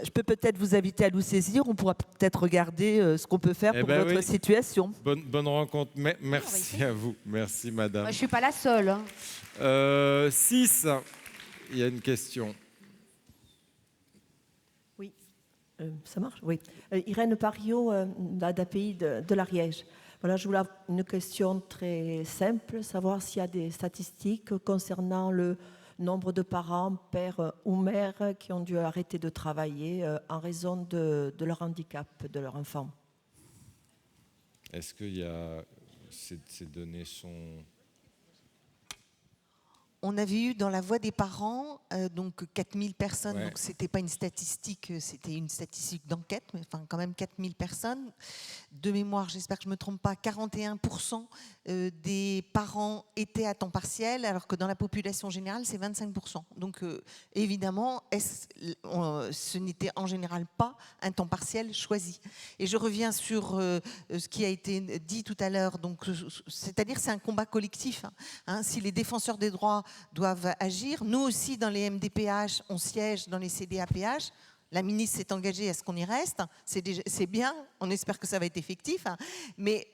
Je peux peut-être vous inviter à nous saisir. On pourra peut-être regarder ce qu'on peut faire pour votre situation. Bonne rencontre. Merci à vous. Merci, madame. Moi, je ne suis pas la seule. 6, il y a une question. Oui, ça marche. Oui. Irène Pariot, d'API de l'Ariège. Voilà, je voulais avoir une question très simple, savoir s'il y a des statistiques concernant le nombre de parents, pères ou mères, qui ont dû arrêter de travailler en raison de leur handicap, de leur enfant. Est-ce que ces données sont... On avait eu dans la voix des parents donc 4000 personnes, ouais. Donc c'était pas une statistique, c'était une statistique d'enquête, mais enfin quand même 4000 personnes. De mémoire, j'espère que je me trompe pas, 41% des parents étaient à temps partiel, alors que dans la population générale, c'est 25%. Donc évidemment, ce n'était en général pas un temps partiel choisi. Et je reviens sur ce qui a été dit tout à l'heure, donc c'est-à-dire c'est un combat collectif. Hein. Si les défenseurs des droits doivent agir. Nous aussi, dans les MDPH, on siège dans les CDAPH. La ministre s'est engagée à ce qu'on y reste. C'est bien, on espère que ça va être effectif. Hein. Mais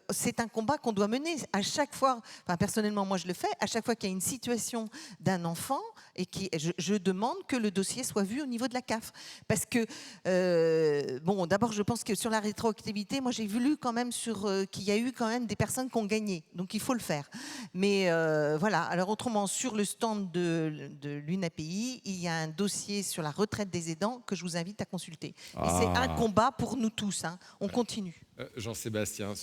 c'est un combat qu'on doit mener. À chaque fois, enfin, personnellement, moi je le fais, à chaque fois qu'il y a une situation d'un enfant, et je demande que le dossier soit vu au niveau de la CAF. Parce que, bon, d'abord, je pense que sur la rétroactivité, moi j'ai voulu quand même qu'il y a eu quand même des personnes qui ont gagné. Donc il faut le faire. Mais voilà, alors autrement, sur le stand de l'UNAPI, il y a un dossier sur la retraite des aidants que je vous invite à consulter. Et c'est un combat pour nous tous. Hein. On continue. Jean-Sébastien.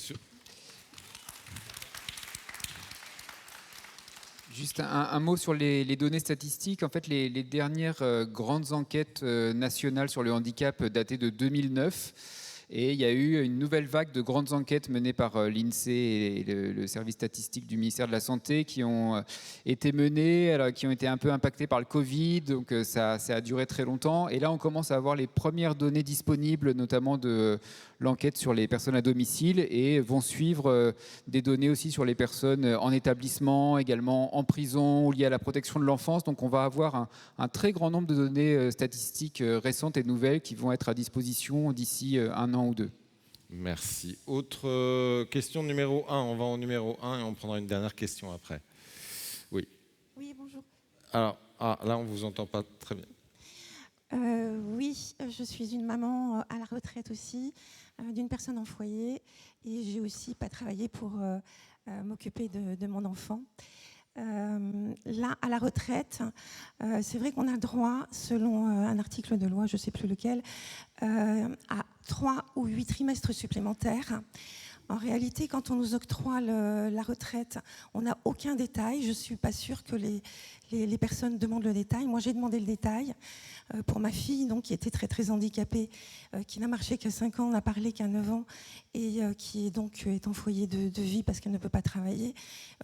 Juste un mot sur les données statistiques. En fait, les dernières grandes enquêtes nationales sur le handicap datées de 2009 Et il y a eu une nouvelle vague de grandes enquêtes menées par l'INSEE et le service statistique du ministère de la Santé qui ont été menées, alors, qui ont été un peu impactées par le Covid, donc ça a duré très longtemps. Et là, on commence à avoir les premières données disponibles, notamment de l'enquête sur les personnes à domicile, et vont suivre des données aussi sur les personnes en établissement, également en prison ou liées à la protection de l'enfance. Donc on va avoir un très grand nombre de données statistiques récentes et nouvelles qui vont être à disposition d'ici 1 an ou 2. Merci. Autre question numéro 1. On va au numéro 1 et on prendra une dernière question après. Oui. Oui, bonjour. Alors, là, on ne vous entend pas très bien. Oui, je suis une maman à la retraite aussi, d'une personne en foyer, et j'ai aussi pas travaillé pour m'occuper de mon enfant. Là, à la retraite, c'est vrai qu'on a droit, selon un article de loi, je ne sais plus lequel, à 3 ou 8 trimestres supplémentaires. En réalité, quand on nous octroie la retraite, on n'a aucun détail. Je ne suis pas sûre que les personnes demandent le détail. Moi, j'ai demandé le détail pour ma fille, donc, qui était très, très handicapée, qui n'a marché qu'à 5 ans, n'a parlé qu'à 9 ans, et qui est en foyer de vie parce qu'elle ne peut pas travailler.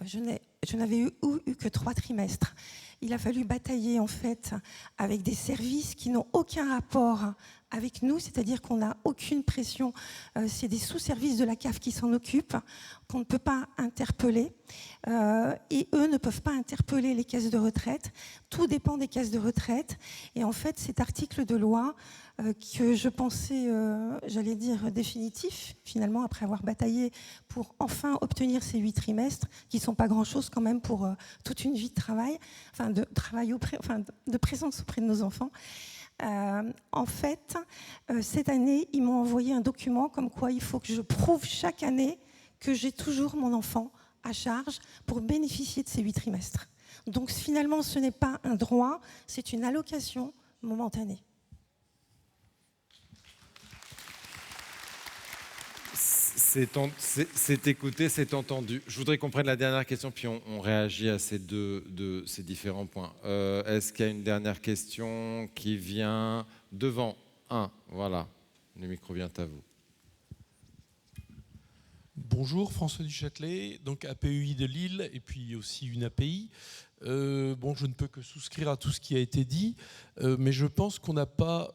Je n'avais eu que 3 trimestres. Il a fallu batailler, en fait, avec des services qui n'ont aucun rapport avec nous, c'est-à-dire qu'on n'a aucune pression. C'est des sous-services de la CAF qui s'en occupent, qu'on ne peut pas interpeller. Et eux ne peuvent pas interpeller les caisses de retraite. Tout dépend des caisses de retraite. Et en fait, cet article de loi que je pensais, j'allais dire, définitif, finalement, après avoir bataillé pour enfin obtenir ces 8 trimestres, qui ne sont pas grand-chose quand même pour toute une vie de travail, enfin de présence auprès de nos enfants. En fait, cette année, ils m'ont envoyé un document comme quoi il faut que je prouve chaque année que j'ai toujours mon enfant à charge pour bénéficier de ces 8 trimestres. Donc finalement, ce n'est pas un droit, c'est une allocation momentanée. C'est écouté, c'est entendu. Je voudrais qu'on prenne la dernière question, puis on réagit à ces différents points. Est-ce qu'il y a une dernière question qui vient devant? Voilà, le micro vient à vous. Bonjour, François Duchâtelet, donc APEI de Lille, et puis aussi une API. Je ne peux que souscrire à tout ce qui a été dit, mais je pense qu'on n'a pas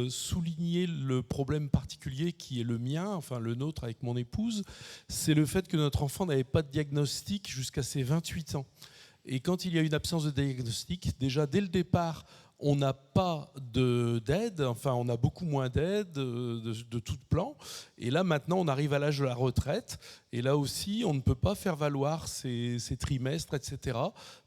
souligné le problème particulier qui est le mien, enfin le nôtre avec mon épouse, c'est le fait que notre enfant n'avait pas de diagnostic jusqu'à ses 28 ans. Et quand il y a une absence de diagnostic, déjà dès le départ, on n'a pas d'aide, enfin on a beaucoup moins d'aide de tout plan. Et là maintenant on arrive à l'âge de la retraite et là aussi on ne peut pas faire valoir ces trimestres, etc.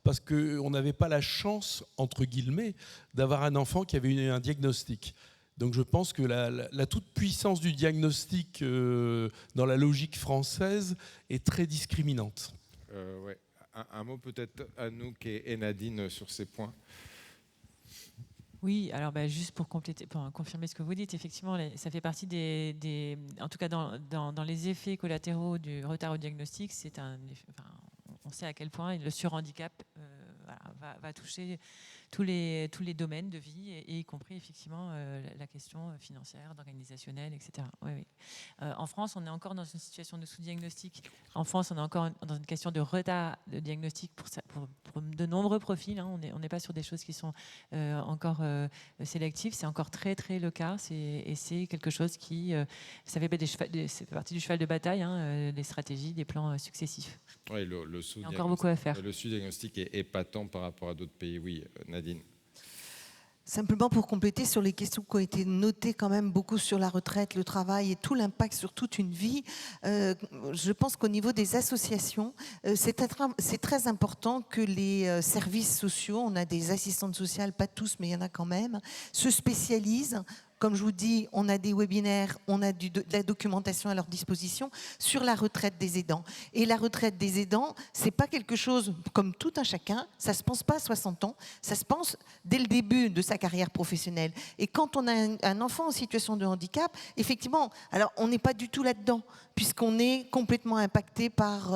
Parce qu'on n'avait pas la chance, entre guillemets, d'avoir un enfant qui avait un diagnostic. Donc je pense que la toute-puissance du diagnostic dans la logique française est très discriminante. Ouais. Un mot peut-être Anouk et Nadine sur ces points. Oui, alors juste pour compléter, pour confirmer ce que vous dites, effectivement, ça fait partie en tout cas dans les effets collatéraux du retard au diagnostic, on sait à quel point le surhandicap va toucher tous les domaines de vie, et y compris effectivement la question financière, organisationnelle, etc. Oui. En France, on est encore dans une situation de sous-diagnostic. En France, on est encore dans une question de retard de diagnostic pour de nombreux profils. On n'est pas sur des choses qui sont encore sélectives. C'est encore très, très le cas. Et c'est quelque chose qui... ça fait partie du cheval de bataille, des stratégies, des plans successifs. Oui, il y a encore beaucoup à faire. Le sous-diagnostic est épatant par rapport à d'autres pays. Oui, Nadine. Simplement pour compléter sur les questions qui ont été notées quand même beaucoup sur la retraite, le travail et tout l'impact sur toute une vie, je pense qu'au niveau des associations, c'est très important que les services sociaux, on a des assistantes sociales, pas tous mais il y en a quand même, se spécialisent. Comme je vous dis, on a des webinaires, on a de la documentation à leur disposition sur la retraite des aidants. Et la retraite des aidants, c'est pas quelque chose comme tout un chacun, ça se pense pas à 60 ans, ça se pense dès le début de sa carrière professionnelle. Et quand on a un enfant en situation de handicap, effectivement, alors on n'est pas du tout là-dedans, puisqu'on est complètement impacté par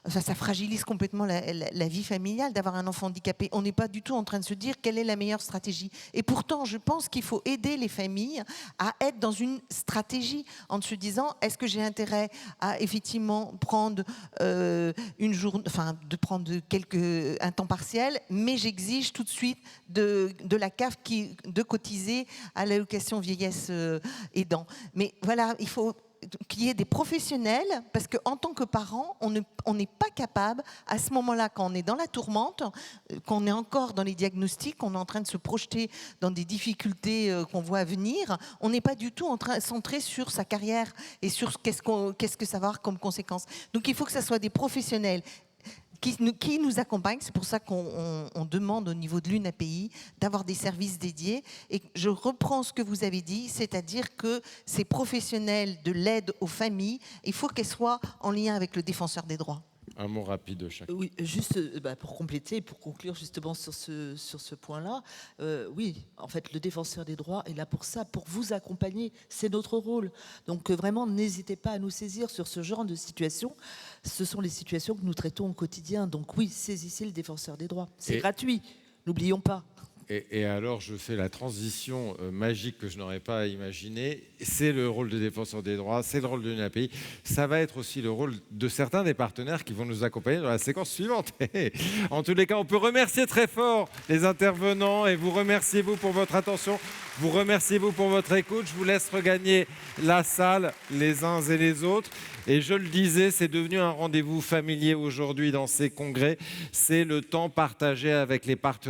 ça fragilise complètement la vie familiale d'avoir un enfant handicapé. On n'est pas du tout en train de se dire quelle est la meilleure stratégie. Et pourtant, je pense qu'il faut aider les familles à être dans une stratégie en se disant, est-ce que j'ai intérêt à effectivement prendre une journée, enfin de prendre un temps partiel, mais j'exige tout de suite de la CAF de cotiser à l'allocation vieillesse aidant. Mais voilà, il faut qu'il y ait des professionnels, parce qu'en tant que parent, on n'est pas capable, à ce moment-là, quand on est dans la tourmente, qu'on est encore dans les diagnostics, qu'on est en train de se projeter dans des difficultés qu'on voit venir, on n'est pas du tout centré sur sa carrière et sur qu'est-ce que ça va avoir comme conséquence. Donc il faut que ce soit des professionnels qui nous accompagnent. C'est pour ça qu'on demande au niveau de l'UNAPI d'avoir des services dédiés. Et je reprends ce que vous avez dit, c'est-à-dire que ces professionnels de l'aide aux familles, il faut qu'elles soient en lien avec le défenseur des droits. Un mot rapide de chacun. Oui, juste pour compléter, pour conclure justement sur ce point-là, oui, en fait, le défenseur des droits est là pour ça, pour vous accompagner, c'est notre rôle. Donc vraiment, n'hésitez pas à nous saisir sur ce genre de situation. Ce sont les situations que nous traitons au quotidien. Donc oui, saisissez le défenseur des droits. C'est gratuit, n'oublions pas. Et alors, je fais la transition magique que je n'aurais pas imaginée. C'est le rôle de défenseur des droits, c'est le rôle de l'UNAPI. Ça va être aussi le rôle de certains des partenaires qui vont nous accompagner dans la séquence suivante. En tous les cas, on peut remercier très fort les intervenants et vous remercier, vous, pour votre attention. Vous remerciez, vous, pour votre écoute. Je vous laisse regagner la salle les uns et les autres. Et je le disais, c'est devenu un rendez-vous familier aujourd'hui dans ces congrès. C'est le temps partagé avec les partenaires.